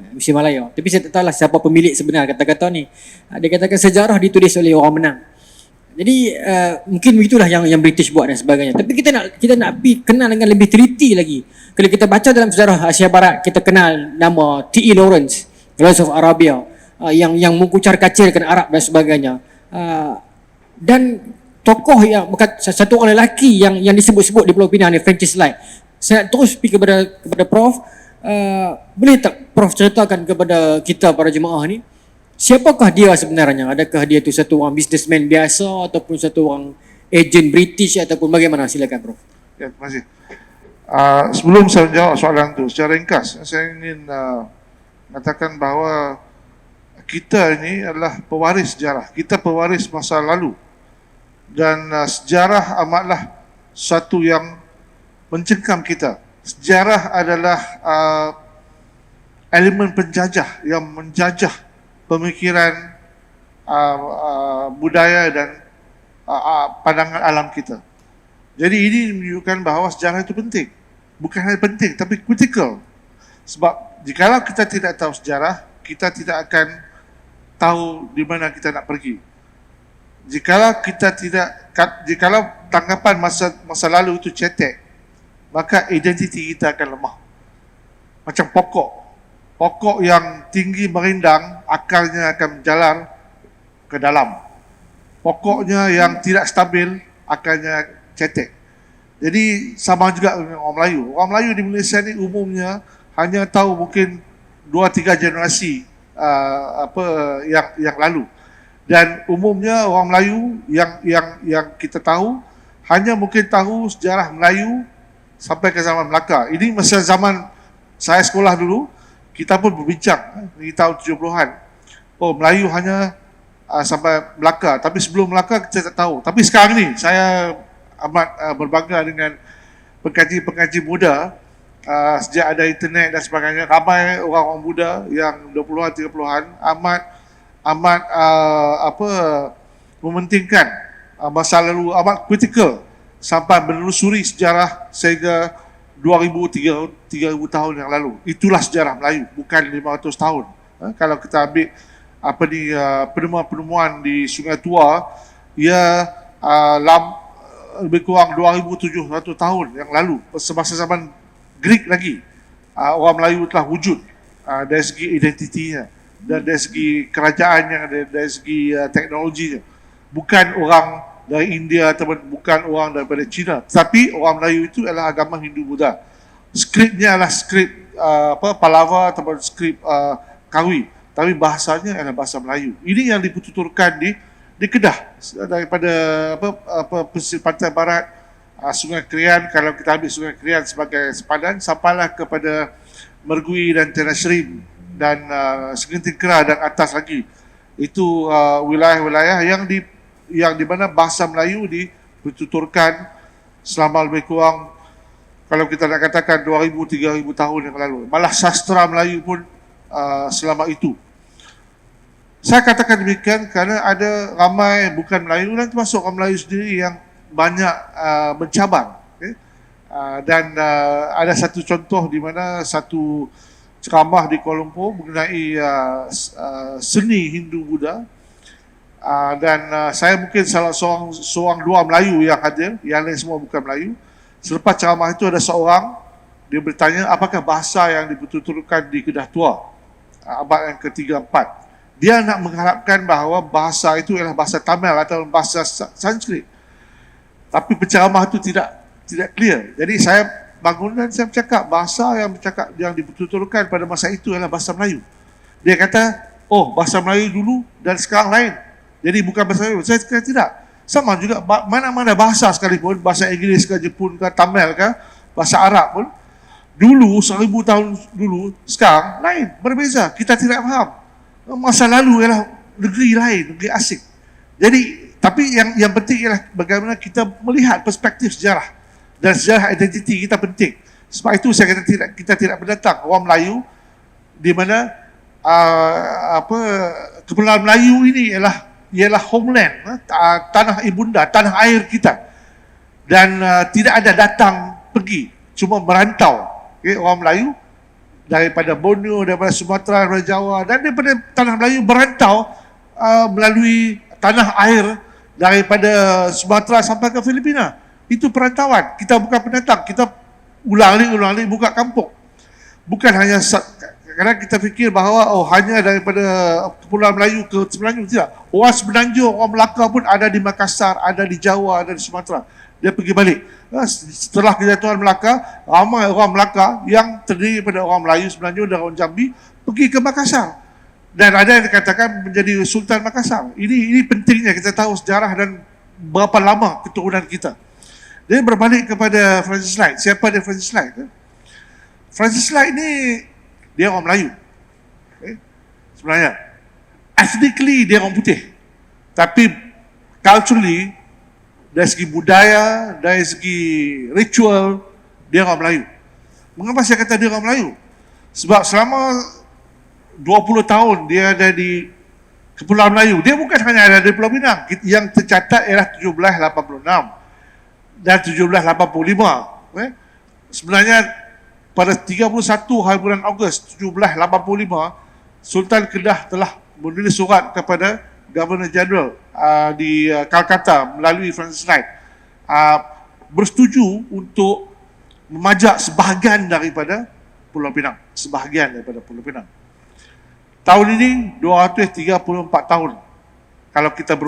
Musim Malaya. Tapi saya tak tahulah siapa pemilik sebenar kata-kata ni. Dia katakan sejarah ditulis oleh orang menang. Jadi mungkin begitulah yang British buat dan sebagainya. Tapi kita nak pergi kenal dengan lebih teliti lagi. Kalau kita baca dalam sejarah Asia Barat, kita kenal nama T.E. Lawrence, Lawrence of Arabia, yang mengucar-kacirkan Arab dan sebagainya. Dan tokoh yang bukan satu orang lelaki yang disebut-sebut di Pulau Pinang ni, Francis Light. Saya terus pergi kepada Prof. Boleh tak Prof ceritakan kepada kita para jemaah ni, siapakah dia sebenarnya? Adakah dia tu satu orang businessman biasa ataupun satu orang ejen British ataupun bagaimana? Silakan Prof. Ya, terima kasih. Sebelum saya menjawab soalan itu secara ringkas, saya ingin mengatakan bahawa kita ini adalah pewaris sejarah. Kita pewaris masa lalu. Dan sejarah amatlah satu yang mencengkam kita. Sejarah adalah elemen penjajah yang menjajah pemikiran, budaya dan pandangan alam kita. Jadi ini menunjukkan bahawa sejarah itu penting. Bukan hanya penting, tapi critical. Sebab jikalau kita tidak tahu sejarah, kita tidak akan tahu di mana kita nak pergi. Jikalau tanggapan masa lalu itu cetek, maka identiti kita akan lemah. Macam pokok yang tinggi merindang, akarnya akan menjalar ke dalam. Pokoknya yang tidak stabil, akarnya cetek. Jadi sama juga dengan orang Melayu. Orang Melayu di Malaysia ni umumnya hanya tahu mungkin 2-3 generasi yang lalu. Dan umumnya orang Melayu yang kita tahu hanya mungkin tahu sejarah Melayu sampai ke zaman Melaka. Ini masa zaman saya sekolah dulu, kita pun berbincang di tahun 70-an. Oh, Melayu hanya sampai Melaka. Tapi sebelum Melaka kita tak tahu. Tapi sekarang ni saya amat berbangga dengan pengkaji-pengkaji muda. Sejak ada internet dan sebagainya, ramai orang-orang muda yang 20-an, 30-an amat mementingkan masa lalu, amat kritikal sampai menelusuri sejarah sehingga 2,000, 3,000 tahun yang lalu. Itulah sejarah Melayu, bukan 500 tahun. Kalau kita ambil penemuan-penemuan di Sungai Tua, ia lebih kurang 2,700 tahun yang lalu, semasa zaman Greek lagi. Orang Melayu telah wujud dari segi identitinya dan dari segi kerajaannya, dari segi teknologinya. Bukan orang dari India ataupun bukan orang daripada China. Tapi orang Melayu itu adalah agama Hindu-Buddha. Skripnya adalah skrip Palava ataupun skrip Kawi. Tapi bahasanya adalah bahasa Melayu. Ini yang dipertuturkan di Kedah daripada pesisir pantai barat, Sungai Krian. Kalau kita ambil Sungai Krian sebagai sepadan, sampailah kepada Mergui dan Tanah Serim dan Segenting Kera dan atas lagi. Itu wilayah-wilayah yang di mana bahasa Melayu dipertuturkan selama lebih kurang, kalau kita nak katakan 2,000-3,000 tahun yang lalu. Malah sastra Melayu pun selama itu. Saya katakan demikian kerana ada ramai bukan Melayu dan termasuk orang Melayu sendiri yang banyak mencabang. Okay? Dan ada satu contoh di mana satu ceramah di Kuala Lumpur mengenai seni Hindu-Buddha. Dan saya mungkin salah seorang dua Melayu yang hadir, yang lain semua bukan Melayu. Selepas ceramah itu ada seorang, dia bertanya apakah bahasa yang dipertuturkan di Kedah Tua abad yang ke-3-4. Dia nak mengharapkan bahawa bahasa itu ialah bahasa Tamil atau bahasa Sanskrit. Tapi penceramah itu tidak clear. Jadi saya bangun dan saya bercakap bahasa yang dipertuturkan pada masa itu adalah bahasa Melayu. Dia kata, oh bahasa Melayu dulu dan sekarang lain. Jadi bukan bahasa Melayu. Saya kata tidak. Sama juga mana-mana bahasa sekalipun, bahasa Inggeris ke Jepun ke Tamil ke bahasa Arab pun, dulu 1,000 tahun dulu, sekarang lain, berbeza. Kita tidak faham. Masa lalu ialah negeri lain, negeri asing. Jadi, tapi yang penting ialah bagaimana kita melihat perspektif sejarah dan sejarah identiti kita penting. Sebab itu saya kata kita tidak mendatang orang Melayu di mana kepulauan Melayu ini ialah homeland, tanah ibunda, tanah air kita. Dan tidak ada datang pergi, cuma merantau. Okay, orang Melayu daripada Borneo, daripada Sumatera, daripada Jawa dan daripada tanah Melayu berantau melalui tanah air daripada Sumatera sampai ke Filipina. Itu perantauan. Kita bukan pendatang, kita ulang-alik buka kampung. Bukan hanya kadang kita fikir bahawa hanya daripada Kepulauan Melayu ke Semenanjung. Tidak. Orang Semenanjung, orang Melaka pun ada di Makassar, ada di Jawa, ada di Sumatera. Dia pergi balik. Setelah kejatuhan Melaka, ramai orang Melaka yang terdiri daripada orang Melayu Semenanjung dan orang Jambi pergi ke Makassar. Dan ada yang dikatakan menjadi Sultan Makassar. Ini pentingnya kita tahu sejarah dan berapa lama keturunan kita. Dia berbalik kepada Francis Light. Siapa dia Francis Light? Francis Light ni dia orang Melayu. Sebenarnya ethnically dia orang putih. Tapi culturally, dari segi budaya, dari segi ritual, dia orang Melayu. Mengapa saya kata dia orang Melayu? Sebab selama 20 tahun dia ada di Kepulauan Melayu. Dia bukan hanya ada di Pulau Pinang. Yang tercatat ialah 1786 dan 1785. Sebenarnya pada 31 hari bulan Ogos 1785, Sultan Kedah telah menulis surat kepada Governor General di Calcutta melalui Francis Light, bersetuju untuk memajak sebahagian daripada Pulau Pinang. Sebahagian daripada Pulau Pinang. Tahun ini 234 tahun. Kalau kita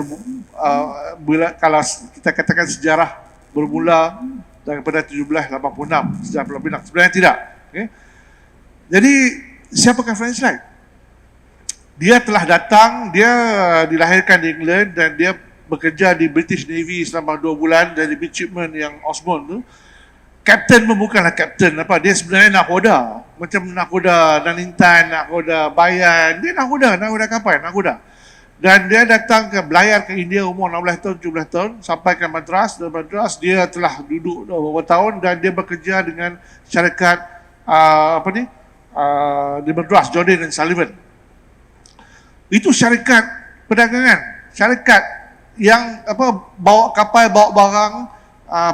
kalau kita katakan sejarah bermula daripada 1786 sejarah Pulau Pinang. Sebenarnya tidak. Okay? Jadi siapakah Francis Light? Dia telah datang, dia dilahirkan di England dan dia bekerja di British Navy selama 2 bulan dari midshipman yang Osborne tu. Kapten pun bukanlah kapten apa, dia sebenarnya nakhoda. Macam nakhoda Nanintan, nakhoda Bayan, dia nakhoda kapal, nakhoda. Dan dia datang belayar ke India umur 16 tahun, 17 tahun, sampai ke Madras. Dari Madras dia telah duduk beberapa tahun dan dia bekerja dengan syarikat di Madras, Jordan and Sullivan. Itu syarikat perdagangan, syarikat yang bawa kapal, bawa barang,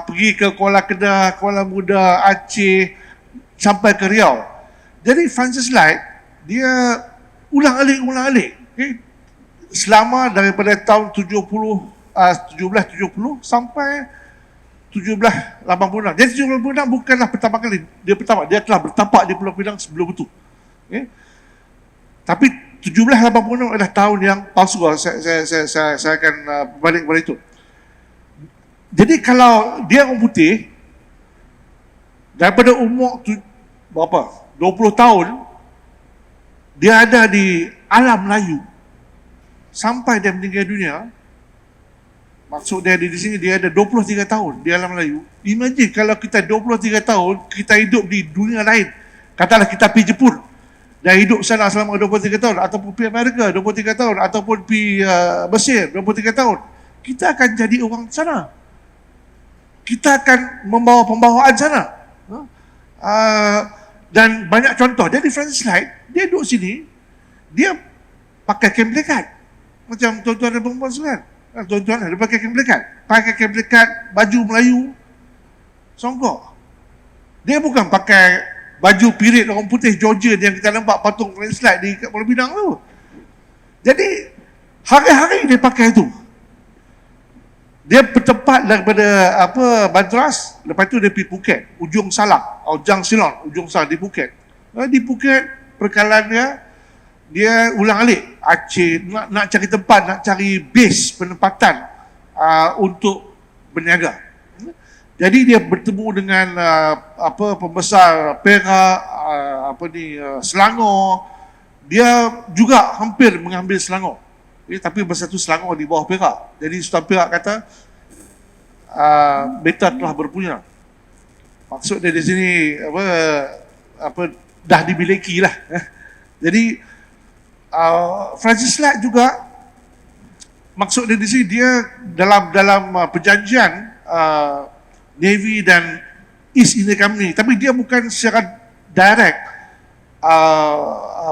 pergi ke Kuala Kedah, Kuala Muda, Aceh sampai ke Riau. Jadi Francis Light dia ulang-alik. Okay? Selama daripada tahun 1770 sampai 1786. Jadi 1786 bukanlah pertama kali dia telah bertapak di Pulau Pinang sebelum itu. Okay? Tapi 1786 adalah tahun yang palsu. Saya akan balik kepada itu. Jadi kalau dia orang putih, daripada umur berapa? 20 tahun, dia ada di alam Melayu sampai dia meninggal dunia. Maksud dia di sini dia ada 23 tahun di alam Melayu. Imagine kalau kita 23 tahun kita hidup di dunia lain. Katalah kita pergi Jepun dan hidup sana selama 23 tahun, ataupun pergi Amerika 23 tahun, ataupun pergi Mesir 23 tahun. Kita akan jadi orang sana. Kita akan membawa pembawaan sana. Dan banyak contoh. Dia di Francis Light, dia duduk sini, dia pakai kain melekat. Macam tuan-tuan dan perempuan sekalian. Tuan-tuan dia pakai kain melekat. Pakai kain melekat, baju Melayu, songkok. Dia bukan pakai baju pirit orang putih Georgia yang kita nampak patung Francis Light di Pulau Pinang tu. Jadi, hari-hari dia pakai itu. Dia bertempat daripada Madras, lepas tu dia pergi Phuket, Ujung Salak, Ujung Silon, Ujung Salak di Phuket. Di Phuket, perkalaan dia ulang alik Aceh, nak cari tempat, nak cari base penempatan untuk berniaga. Jadi dia bertemu dengan pembesar Perak, Selangor. Dia juga hampir mengambil Selangor. Tapi masa tu Selangor di bawah Perak. Jadi Sultan Perak kata beta telah berpunya. Maksud dia di sini dah dimiliki lah. Jadi Francis Light juga maksud dia di sini, dia dalam perjanjian Navy dan East India Company, tapi dia bukan secara direct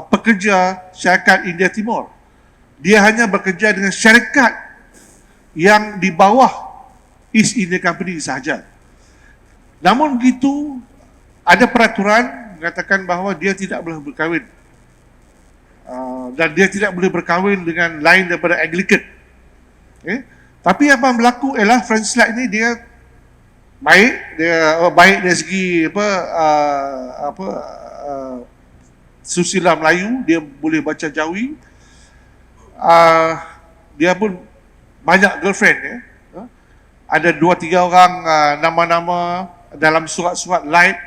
pekerja syarikat India Timur. Dia hanya bekerja dengan syarikat yang di bawah East India Company sahaja. Namun begitu, ada peraturan mengatakan bahawa dia tidak boleh berkahwin. Dan dia tidak boleh berkahwin dengan lain daripada Anglican. Tapi apa yang berlaku ialah Francis Light ini dia baik dari segi susila Melayu, dia boleh baca Jawi. Dia pun banyak girlfriend. Ada 2-3 orang nama-nama dalam surat-surat Light,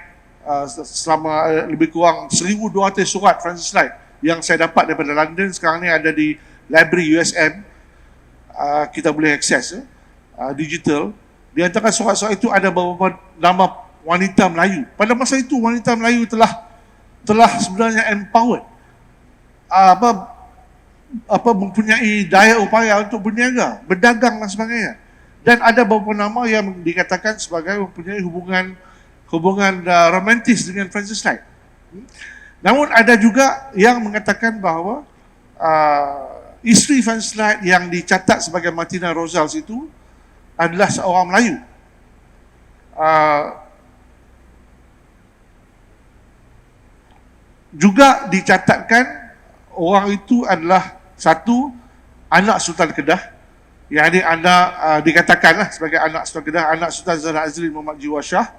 selama lebih kurang 1,200 surat Francis Light yang saya dapat daripada London. Sekarang ni ada di Library USM. Kita boleh akses digital. Di antara surat-surat itu ada beberapa nama wanita Melayu. Pada masa itu wanita Melayu telah sebenarnya empowered, mempunyai daya upaya untuk berniaga, berdagang dan sebagainya. Dan ada beberapa nama yang dikatakan sebagai mempunyai hubungan romantis dengan Francis Light. Namun ada juga yang mengatakan bahawa isteri Francis Light yang dicatat sebagai Martina Rosales itu adalah seorang Melayu. Juga dicatatkan orang itu adalah satu anak Sultan Kedah, yang ini anak dikatakanlah sebagai anak Sultan Kedah, anak Sultan Zahra Azli Muhammad Jiwa Shah.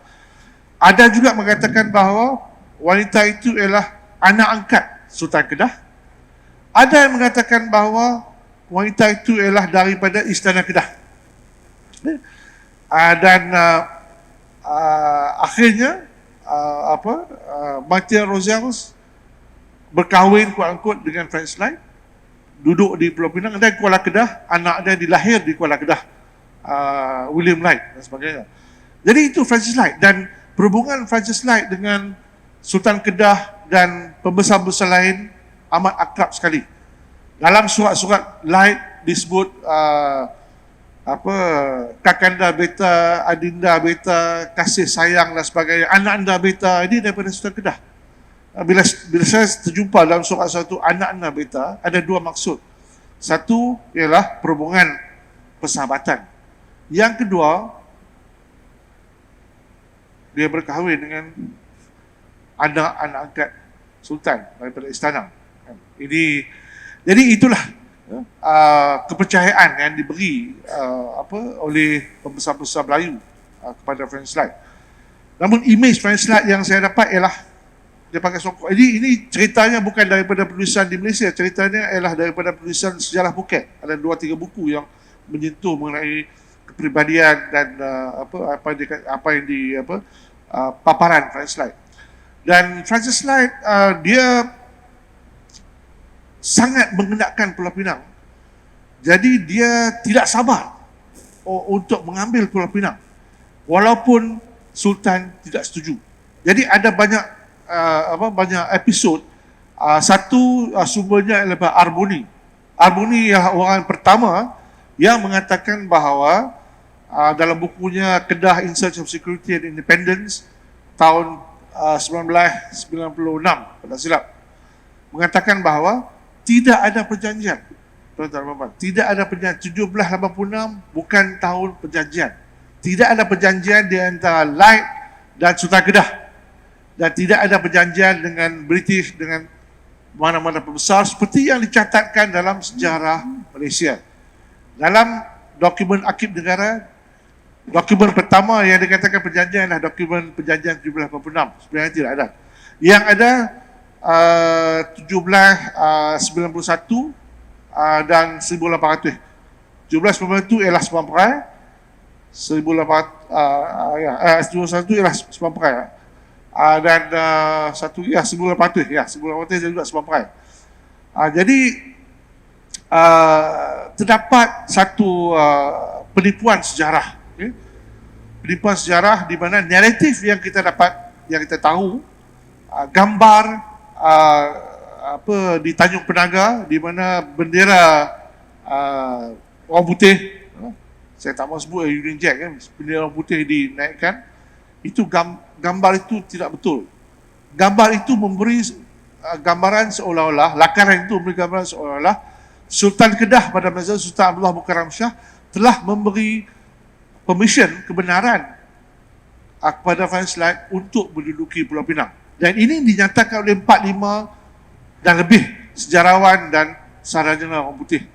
Ada juga mengatakan bahawa wanita itu ialah anak angkat Sultan Kedah. Ada yang mengatakan bahawa wanita itu ialah daripada Istana Kedah. Dan akhirnya Martina Rosales berkahwin kuat-kuat dengan Francis Light, duduk di Pulau Pinang dan Kuala Kedah. Anak dia dilahir di Kuala Kedah, William Light dan sebagainya. Jadi itu Francis Light, dan perhubungan Francis Light dengan Sultan Kedah dan pembesar-pembesar lain amat akrab sekali. Dalam surat-surat Light disebut Kakanda Beta, Adinda Beta, kasih sayang dan sebagainya. Anak anda Beta ini daripada Sultan Kedah. Bila saya terjumpa dalam surat-surat itu anak anda Beta, ada dua maksud. Satu ialah perhubungan persahabatan. Yang kedua, dia berkahwin dengan anak-anak angkat Sultan daripada istana. Jadi itulah kepercayaan yang diberi oleh pembesar-pembesar Melayu kepada Francis Light. Namun imej Francis Light yang saya dapat ialah dia pakai songkok. Jadi ini ceritanya bukan daripada penulisan di Malaysia, ceritanya ialah daripada penulisan sejarah Phuket. Ada 2-3 buku yang menyentuh mengenai kepribadian dan paparan Francis Light. Dan Francis Light dia sangat mengenakkan Pulau Pinang. Jadi dia tidak sabar untuk mengambil Pulau Pinang walaupun Sultan tidak setuju. Jadi ada banyak episod. Satu sumbernya adalah Arboni. Arboni ialah orang pertama yang mengatakan bahawa dalam bukunya Kedah in Search of Security and Independence tahun 1996 kalau tak silap, mengatakan bahawa tidak ada perjanjian. Tuan-tuan, tidak ada perjanjian. 1786 bukan tahun perjanjian. Tidak ada perjanjian di antara Light dan Sultan Kedah. Dan tidak ada perjanjian dengan British, dengan mana-mana pembesar seperti yang dicatatkan dalam sejarah Malaysia. Dalam dokumen arsip negara, dokumen pertama yang dikatakan perjanjian adalah dokumen perjanjian 1786. Sebenarnya tidak ada. Yang ada 1791 dan 1800. 1791 ialah Sembilan Perai. 1791 ialah Sembilan Perai. Dan satu ya 1800 ya 1800 juga Sembilan Perai. Jadi terdapat satu penipuan sejarah, penipuan sejarah di mana naratif yang kita dapat, yang kita tahu, gambar di Tanjung Penaga di mana bendera orang putih, saya tak mahu sebut Union Jack kan, bendera orang putih dinaikkan, itu gambar itu tidak betul. Gambar itu memberi gambaran seolah-olah, lakaran itu memberi gambaran seolah-olah Sultan Kedah pada masa Sultan Abdullah Mukarram Shah telah memberi permission, kebenaran kepada Francis Light untuk menduduki Pulau Pinang. Dan ini dinyatakan oleh 45 dan lebih sejarawan dan sarjana orang putih.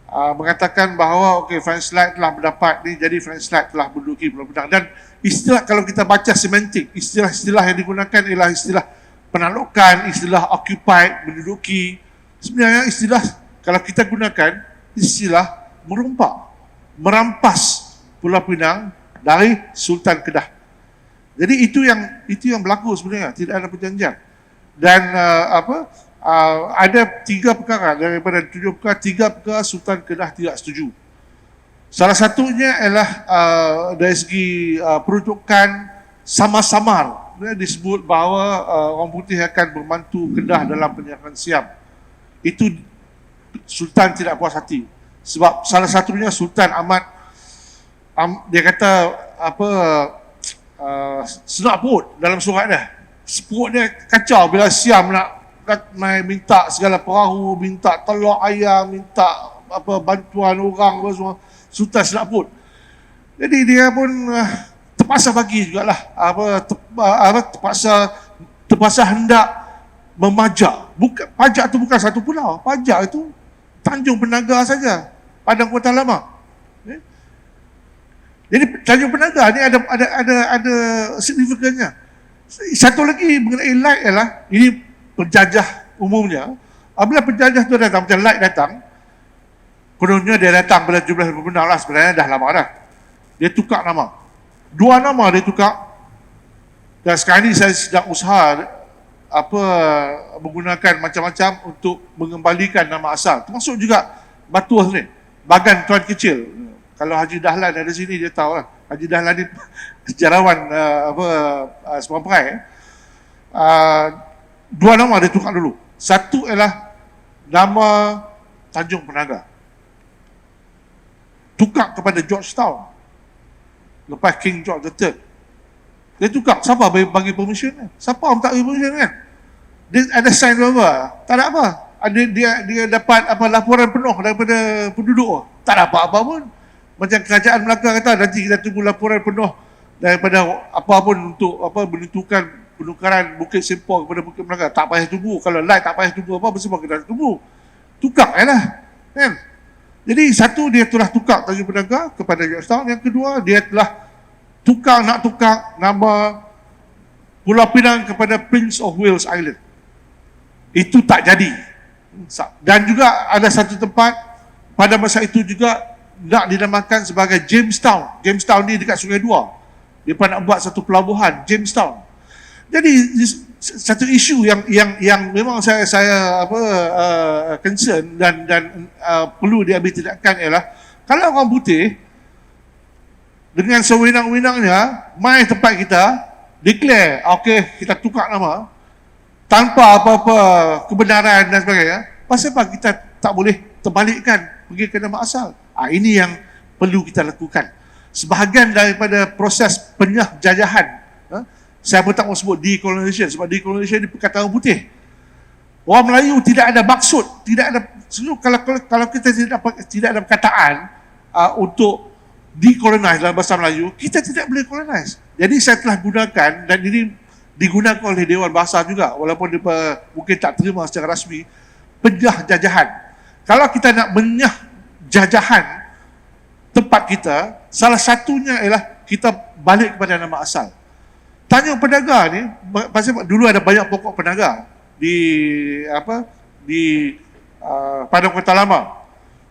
Mengatakan bahawa Francis Light telah mendapat ni, jadi Francis Light telah menduduki Pulau Pinang. Dan istilah, kalau kita baca semantik, istilah-istilah yang digunakan ialah istilah penaklukan, istilah occupied, menduduki. Sebenarnya istilah, kalau kita gunakan istilah merampas Pulau Pinang dari Sultan Kedah. Jadi itu yang berlaku sebenarnya, tidak ada perjanjian. Dan ada 3 perkara daripada 7 perkara, 3 perkara Sultan Kedah tidak setuju. Salah satunya ialah dari segi peruntukan samar-samar. Disebut bahawa orang putih akan membantu Kedah dalam penjagaan Siam. Itu Sultan tidak puas hati. Sebab salah satunya Sultan dia kata senak perut dalam surat dia. Perut dia kacau bila Siam nak minta segala perahu, minta telur ayam, minta bantuan orang semua. Sultan senak perut. Jadi dia pun terpaksa bagi jugalah, terpaksa hendak memajak. Pajak tu bukan satu pulau, pajak itu Tanjung Penaga saja, Padang Kota Lama. Jadi Tanjung Penaga ni ada signifikannya. Satu lagi mengenai Light ialah ini penjajah umumnya. Apabila penjajah tu datang, macam Light datang, kononnya dia datang pada 1756 lah, sebenarnya dah lama dah. Dia tukar nama. 2 nama dia tukar. Dan sekarang ni saya sedang usaha menggunakan macam-macam untuk mengembalikan nama asal. Termasuk juga Batuah ni, Bagan Tuan Kecil. Kalau Haji Dahlan ada sini dia tahu lah. Haji Dahlan ni sejarawan Sembilan Perai. 2 nama dia tukar dulu. Satu ialah nama Tanjung Penaga, tukar kepada Georgetown lepas King George III. Dia tukar. Siapa bagi permission ni? Siapa yang tak bagi permission kan? Dia ada sign apa? Tak ada apa. Dia dapat laporan penuh daripada penduduk. Tak ada apa-apa pun. Macam kerajaan Melaka kata, nanti kita tunggu laporan penuh daripada apa pun untuk menentukan penukaran Bukit Sempor kepada Bukit Melaka. Tak payah tunggu. Kalau Light tak payah tunggu apa, semua kita tunggu. Tukar lah. Kan? Jadi satu, dia telah tukar Tanjung Penaga kepada Georgetown. Yang kedua, dia telah nak tukar nama Pulau Pinang kepada Prince of Wales Island. Itu tak jadi. Dan juga ada satu tempat pada masa itu juga nak dinamakan sebagai Jamestown. Jamestown ni dekat Sungai Dua. Mereka nak buat satu pelabuhan Jamestown. Jadi satu isu yang memang saya concern dan perlu diambil tindakan ialah kalau orang putih dengan sewenang-wenangnya mai tempat kita declare okey kita tukar nama tanpa apa-apa kebenaran dan sebagainya, pasal apa kita tak boleh terbalikkan pergi ke nama asal? Ini yang perlu kita lakukan. Sebahagian daripada proses penjajahan, saya pun tak mau sebut decolonization sebab decolonization ni perkataan orang putih. Orang Melayu tidak ada maksud, tidak ada kalau kita tidak ada perkataan untuk decolonize dalam bahasa Melayu, kita tidak boleh colonize. Jadi saya telah gunakan dan ini digunakan oleh Dewan Bahasa juga walaupun dia mungkin tak terima secara rasmi, penyah jajahan. Kalau kita nak menyah jajahan tempat kita, salah satunya ialah kita balik kepada nama asal. Tanjung Penaga ni, pasal dulu ada banyak pokok penaga di Padang Kota Lama.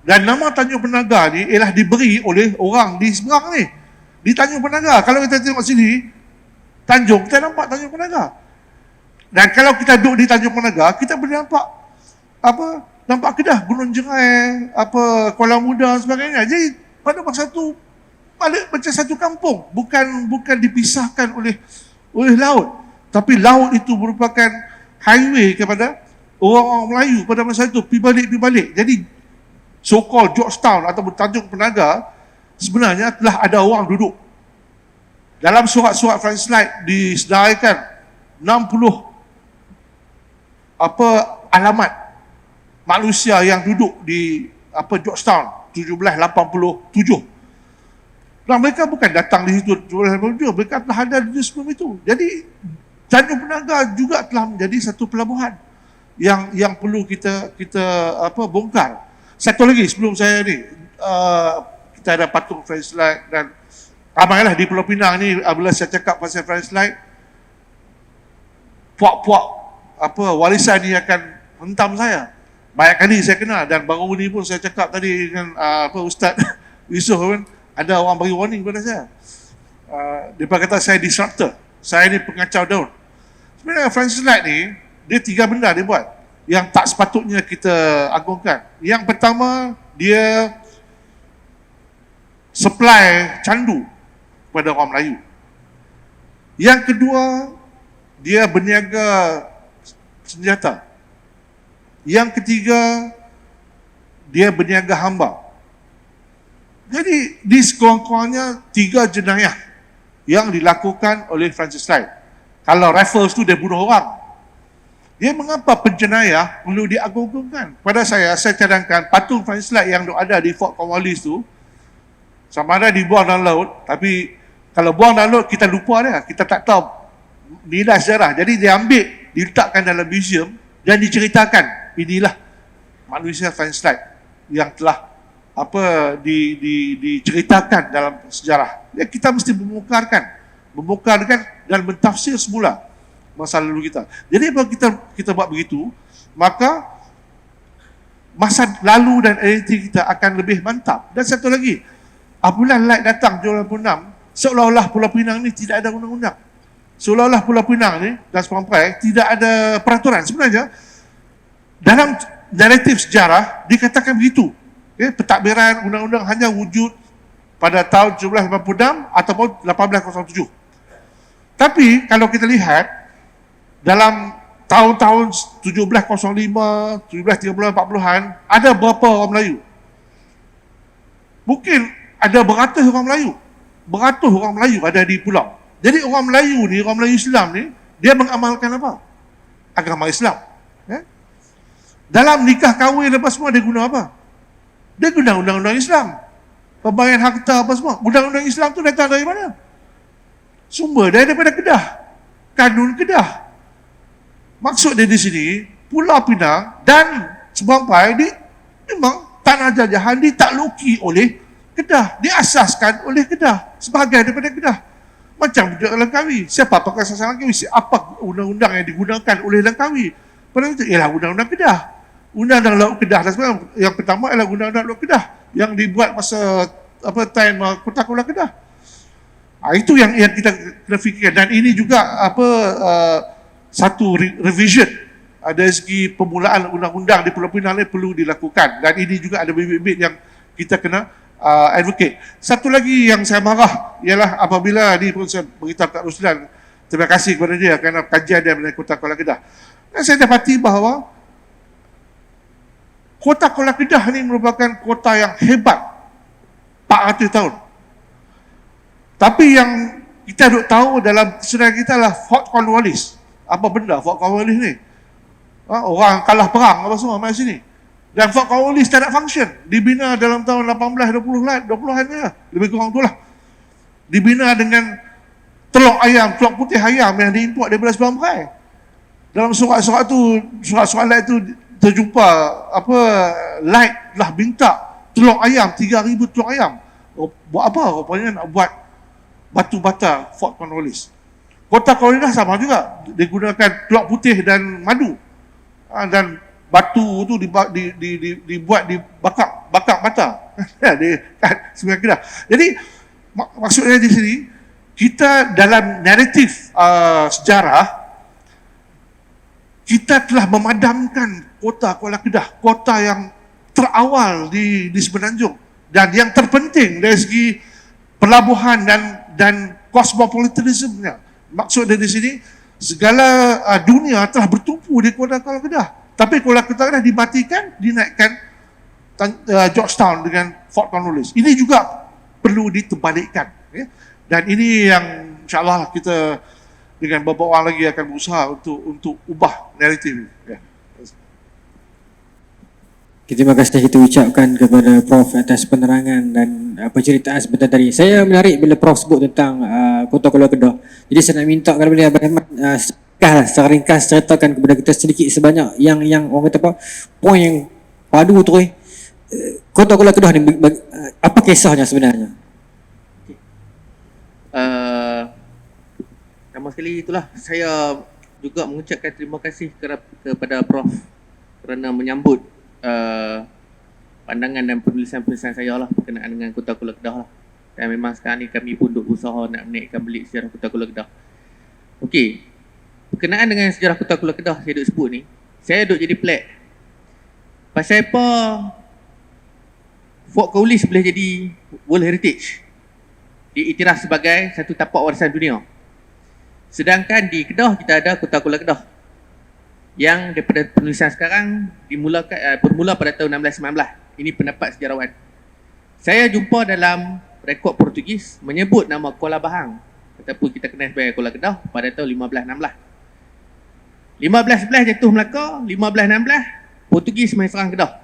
Dan nama Tanjung Penaga ni ialah diberi oleh orang di seberang ni. Di Tanjung Penaga. Kalau kita tengok sini, Tanjung, kita nampak Tanjung Penaga. Dan kalau kita duduk di Tanjung Penaga, kita boleh nampak nampak Kedah, Gunung Jerai, Kuala Muda dan sebagainya. Jadi pada masa tu balik macam satu kampung, bukan dipisahkan oleh laut. Tapi laut itu merupakan highway kepada orang-orang Melayu pada masa itu, pi balik. Jadi so-called Georgetown ataupun Tanjung Penaga sebenarnya telah ada orang duduk. Dalam surat-surat French Light disedaikan 60 alamat manusia yang duduk di Georgetown 1787. Dan mereka bukan datang di situ 1787, mereka telah ada di sebelum itu. Jadi Tanjung Penaga juga telah menjadi satu pelabuhan yang perlu kita bongkar. Satu lagi sebelum saya ni, kita ada patung French Light dan ramailah di Pulau Pinang ni apabila saya cakap pasal French Light, puak-puak warisan ni akan hentam saya. Banyak kali saya kenal dan baru ni pun saya cakap tadi dengan Ustaz Yusof pun ada orang bagi warning kepada saya. Dia kata saya disruptor, saya ni pengacau daun. Sebenarnya French Light ni dia 3 benda dia buat yang tak sepatutnya kita agungkan. Yang pertama, dia supply candu kepada orang Melayu. Yang kedua, dia berniaga senjata. Yang ketiga, dia berniaga hamba. Jadi, di sekurang-kurangnya 3 jenayah yang dilakukan oleh Francis Light. Kalau Raffles tu dia bunuh orang. Dia mengapa penjenayah perlu diagungkan? Pada saya cadangkan patung Francis Light yang ada di Fort Cornwallis tu, sama ada dibuang dalam laut, tapi kalau buang dalam laut kita lupa dia, kita tak tahu nilai sejarah. Jadi dia ambil, diletakkan dalam museum dan diceritakan, inilah manusia Francis Light yang telah diceritakan dalam sejarah. Ya, kita mesti memukarkan dan mentafsir semula masa lalu kita. Jadi kalau kita buat begitu, maka masa lalu dan identiti kita akan lebih mantap. Dan satu lagi, apabila Light datang 2006, seolah-olah Pulau Pinang ni tidak ada undang-undang. Seolah-olah Pulau Pinang ni dan Sepampai tidak ada peraturan. Sebenarnya dalam naratif sejarah dikatakan begitu. Pentadbiran undang-undang hanya wujud pada tahun 1786 ataupun 1807. Tapi kalau kita lihat dalam tahun-tahun 1705, 1730, 40-an, ada berapa orang Melayu? Mungkin ada beratus orang Melayu. Beratus orang Melayu ada di pulau. Jadi orang Melayu ni, orang Melayu Islam ni, dia mengamalkan apa? Agama Islam. Dalam nikah kahwin apa semua, dia guna apa? Dia guna undang-undang Islam. Pembagian harta apa semua. Undang-undang Islam tu datang dari mana? Sumber daripada Kedah. Kanun Kedah. Maksud dia di sini, Pulau Pinang dan Sepampai ni memang tanah jajahan ditakluki oleh Kedah. Diasaskan oleh Kedah. Sebahagian daripada Kedah. Macam budak Langkawi. Siapa pakai asas Langkawi? Apa undang-undang yang digunakan oleh Langkawi? Pada itu ialah undang-undang Kedah. Undang-undang Laut Kedah dan sebagainya. Yang pertama ialah undang-undang Laut Kedah. yang dibuat masa time Kota Kuala Kedah. Itu yang kita kena fikirkan, dan ini juga satu revision dari segi permulaan undang-undang di Pulau Pinang ni perlu dilakukan, dan ini juga ada bibit-bibit yang kita kena advocate. Satu lagi yang saya marah ialah apabila ni pun saya beritahu Kak Ruslan, terima kasih kepada dia kerana kajian dia mengenai Kota Kuala Kedah. Dan saya dapati bahawa Kota Kuala Kedah ni merupakan kota yang hebat 400 tahun. Tapi yang kita duk tahu dalam sejarah kita lah Fort Cornwallis. Apa benda Fort Cornwallis ni? Orang kalah perang apa semua mai sini. Dan Fort Cornwallis tak ada function. Dibina dalam tahun 1820-an lah. Lebih kurang tu lah. Dibina dengan telur putih ayam yang diimport daripada Seberang Perai. Dalam surat-surat light tu terjumpa light lah minta telur ayam, 3,000 telur ayam. Buat apa? Rupanya nak buat batu bata Fort Cornwallis. Kota Kuala Kedah sama juga, digunakan telur putih dan madu, dan batu tu dibuat dibakar bata di Sungai Kedah. Jadi maksudnya di sini kita dalam naratif sejarah kita telah memadamkan Kota Kuala Kedah, kota yang terawal di Semenanjung dan yang terpenting dari segi pelabuhan dan cosmopolitanismnya. Maksud dari sini, segala dunia telah bertumpu di Kota Kuala Kedah. Tapi Kuala Kedah dimatikan, dinaikkan Georgetown dengan Fort Cornwallis. Ini juga perlu diterbalikkan. Ya? Dan ini yang insyaAllah kita dengan beberapa orang lagi akan berusaha untuk ubah naratif. Ya. Terima kasih kita ucapkan kepada Prof atas penerangan dan penceritaan sebentar tadi. Saya menarik bila Prof sebut tentang Kota Kuala Kedah. Jadi saya nak minta kalau boleh Abang Ahmad secara ringkas ceritakan kepada kita sedikit sebanyak yang orang kata apa, poin yang padu tu Kota Kuala Kedah ni apa kisahnya sebenarnya? Pertama sekali itulah saya juga mengucapkan terima kasih kepada Prof kerana menyambut pandangan dan penulisan-penulisan saya lah berkenaan dengan Kota Kuala Kedah lah. Dan memang sekarang ni kami pun duk berusaha nak menaikkan belik sejarah Kota Kuala Kedah. Okey, berkenaan dengan sejarah Kota Kuala Kedah saya duk sebut ni, saya duk jadi pelik. Pasal apa Fort Cornwallis boleh jadi World Heritage, diiktiraf sebagai satu tapak warisan dunia. Sedangkan di Kedah kita ada Kota Kuala Kedah yang daripada penulisan sekarang bermula pada tahun 1619. Ini pendapat sejarawan. Saya jumpa dalam rekod Portugis menyebut nama Kuala Bahang ataupun kita kenal sebagai Kuala Kedah pada tahun 1516. 1511 jatuh Melaka, 1516 Portugis main serang Kedah.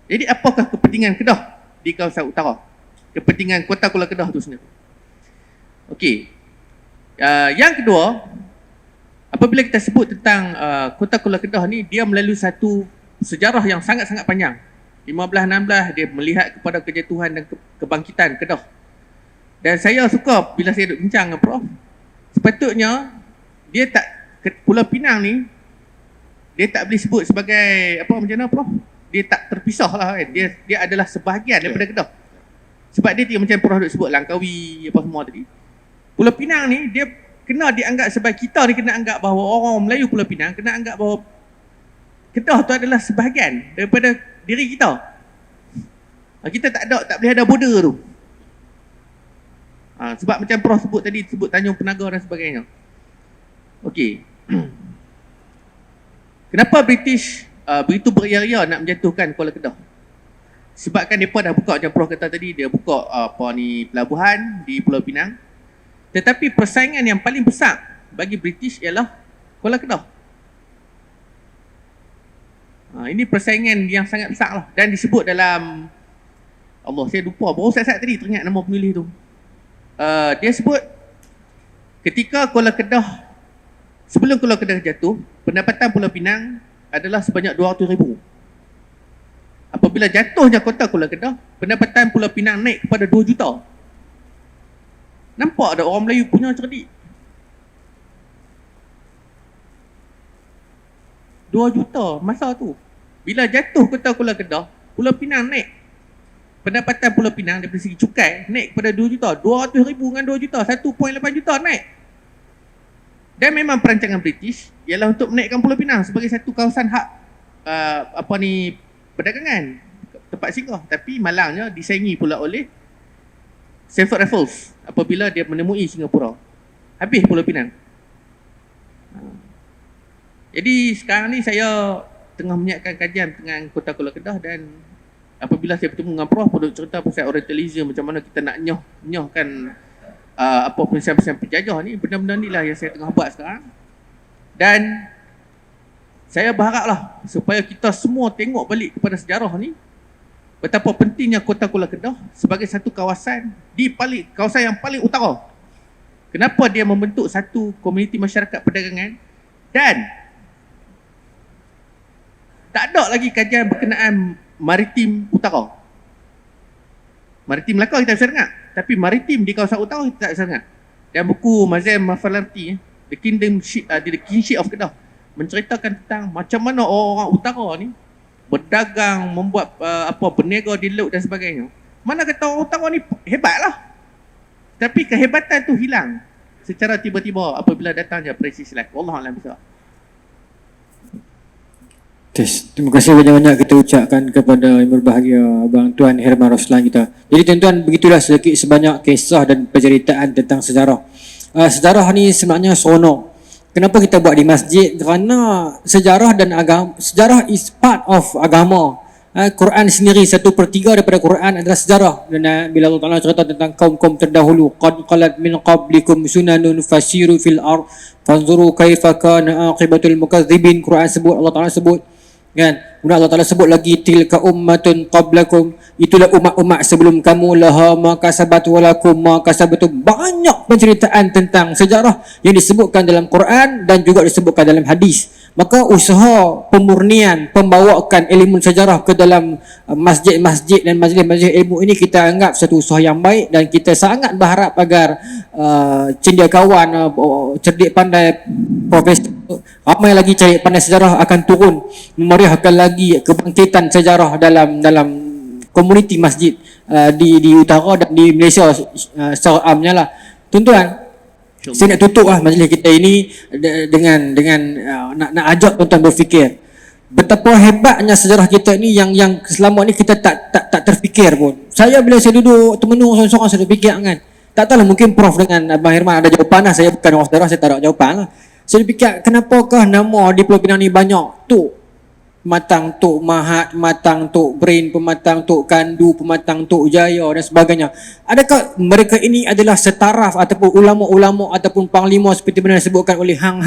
Jadi apakah kepentingan Kedah di kawasan utara? Kepentingan Kota Kuala Kedah tu sendiri. Okey. Yang kedua, apabila kita sebut tentang Kota Kuala Kedah ni, dia melalui satu sejarah yang sangat-sangat panjang. 1516 dia melihat kepada kejatuhan dan kebangkitan Kedah. Dan saya suka bila saya duduk bincang dengan Prof, sepatutnya dia tak, Pulau Pinang ni dia tak boleh sebut sebagai apa macam mana Prof? Dia tak terpisah lah kan. Dia adalah sebahagian daripada Kedah. Sebab dia macam Prof duduk sebut Langkawi apa semua tadi. Pulau Pinang ni dia kena dianggap sebagai, kita ni kena anggap bahawa orang Melayu Pulau Pinang kena anggap bahawa Kedah tu adalah sebahagian daripada diri kita. Kita tak boleh ada border tu. Sebab macam Prof sebut tadi, sebut Tanjung Penaga dan sebagainya. Okey. Kenapa British begitu beria-ria nak menjatuhkan Kuala Kedah? Sebabkan mereka dah buka, macam Prof kata tadi, dia buka pelabuhan di Pulau Pinang. Tetapi persaingan yang paling besar bagi British ialah Kuala Kedah. Ini persaingan yang sangat besar lah. Dan disebut dalam, Allah saya lupa, baru saat tadi teringat nama penulis tu. Dia sebut ketika Kuala Kedah, sebelum Kuala Kedah jatuh, pendapatan Pulau Pinang adalah sebanyak 200,000. Apabila jatuhnya kota Kuala Kedah, pendapatan Pulau Pinang naik kepada 2 juta. Nampak ada orang Melayu punya cerdik. 2 juta masa tu. Bila jatuh kota Kuala Kedah, Pulau Pinang naik pendapatan Pulau Pinang dari segi cukai naik kepada 2 juta, 200,000 dengan 2 juta, 1.8 juta naik. Dan memang perancangan British ialah untuk menaikkan Pulau Pinang sebagai satu kawasan hak perdagangan, tempat singgah. Tapi malangnya disaingi pula oleh Stamford Raffles apabila dia menemui Singapura. Habis Pulau Pinang. Jadi sekarang ni saya tengah menyiapkan kajian dengan Kota Kuala Kedah, dan apabila saya bertemu dengan Prof, duk cerita pasal Orientalism, macam mana kita nak nyohkan pesan-pesan penjajah ni, benda-benda ni lah yang saya tengah buat sekarang. Dan saya berharaplah supaya kita semua tengok balik kepada sejarah ni, betapa pentingnya Kota Kuala Kedah sebagai satu kawasan kawasan yang paling utara. Kenapa dia membentuk satu komuniti masyarakat perdagangan, dan tak ada lagi kajian berkenaan maritim utara. Maritim Melaka kita bisa dengar, tapi maritim di kawasan utara kita tak bisa dengar. Dan buku Mazem Mafalarti, The Kingship of Kedah, menceritakan tentang macam mana orang utara ni berdagang, membuat berniaga di laut dan sebagainya. Mana kata orang utara ni hebatlah, tapi kehebatan tu hilang secara tiba-tiba apabila datangnya British Islam. Wallahualam bisawab. Terima kasih banyak-banyak kita ucapkan kepada yang berbahagia Abang Tuan Herman Roslan kita. Jadi tuan-tuan, begitulah sedikit sebanyak kisah dan penceritaan tentang sejarah. Sejarah ni sebenarnya seronok. Kenapa kita buat di masjid? Kerana sejarah dan agama, sejarah is part of agama. Quran sendiri 1/3 daripada Quran adalah sejarah. Dan bila Allah Ta'ala cerita tentang kaum-kaum terdahulu, qad qalat min qablikum sunanun fasiru fil ard fanzuru kaifa kana aqibatul mukadzibin. Quran sebut, Allah Ta'ala sebut, kan? Kemudian Allah Ta'ala sebut lagi, tilka ummatun qablakum, itulah umat-umat sebelum kamu, laha ma kasabat walakum ma kasabatum. Banyak penceritaan tentang sejarah yang disebutkan dalam Quran dan juga disebutkan dalam hadis. Maka usaha pemurnian, pembawakan ilmu sejarah ke dalam masjid-masjid dan majlis-majlis ilmu ini kita anggap satu usaha yang baik, dan kita sangat berharap agar cendekiawan, cerdik pandai, profesor, ramai lagi cerdik pandai sejarah akan turun memeriahkan lagi kebangkitan sejarah dalam komuniti masjid di utara dan di Malaysia secara amnya lah. Tuan-tuan, saya nak tutup lah majlis kita ini dengan nak ajak tuan-tuan berfikir betapa hebatnya sejarah kita ni yang selama ni kita tak terfikir pun. Saya bila saya duduk termenung seorang-seorang, saya fikir kan, tak tahulah, mungkin Prof dengan Abang Herman ada jawapan lah. Saya bukan orang sejarah, saya tak ada jawapan lah. Saya fikir kenapakah nama di Pulau Pinang ni banyak tu, Pematang Tok Mahat, Pematang Tok Brain, Pematang Tok Kandu, Pematang Tok Jaya dan sebagainya. Adakah mereka ini adalah setaraf ataupun ulama-ulama ataupun panglima seperti mana disebutkan oleh Hang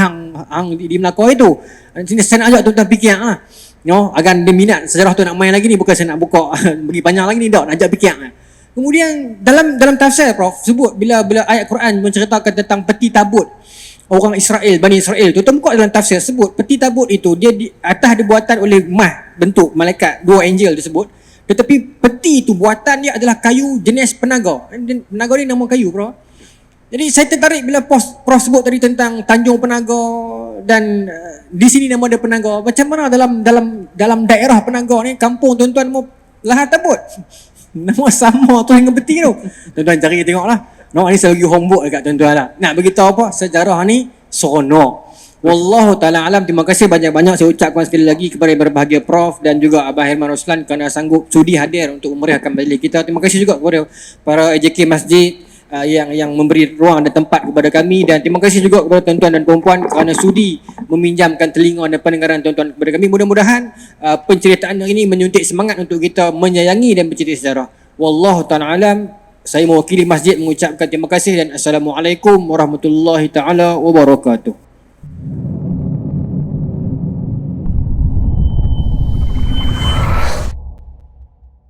di Melaka itu? Sini saya nak ajak tuan-tuan fikir lah. Agar dia minat sejarah tu nak main lagi ni, bukan saya nak buka bagi banyak lagi ni, nak ajak fikir lah. Kemudian dalam tafsir Prof sebut bila ayat Quran menceritakan tentang peti tabut orang Israel, Bani Israel tu, buka dalam tafsir sebut peti tabut itu dia di atas dibuatan oleh bentuk malaikat, 2 angel tersebut, tetapi peti itu buatan dia adalah kayu jenis penaga. Penaga ni nama kayu, bro. Jadi saya tertarik bila Prof sebut tadi tentang Tanjung Penaga, dan di sini nama dia Penaga. Macam mana dalam daerah Penaga ni, kampung tuan-tuan mau Lahar Tabut, nama sama tu dengan peti tu. Tuan-tuan cari tengoklah. Ini saya lagi homework dekat tuan-tuan lah. Nak beritahu apa? Sejarah ni seronok. Wallahu ta'ala alam. Terima kasih banyak-banyak saya ucapkan sekali lagi kepada yang berbahagia Prof dan juga Abang Herman Roslan kerana sanggup sudi hadir untuk memeriahkan majlis kita. Terima kasih juga kepada para AJK Masjid yang memberi ruang dan tempat kepada kami, dan terima kasih juga kepada tuan-tuan dan puan-puan kerana sudi meminjamkan telinga dan pendengaran tuan-tuan kepada kami. Mudah-mudahan penceritaan ini menyuntik semangat untuk kita menyayangi dan bercerita sejarah. Wallahu ta'ala alam. Saya mewakili masjid mengucapkan terima kasih dan Assalamualaikum warahmatullahi taala wabarakatuh.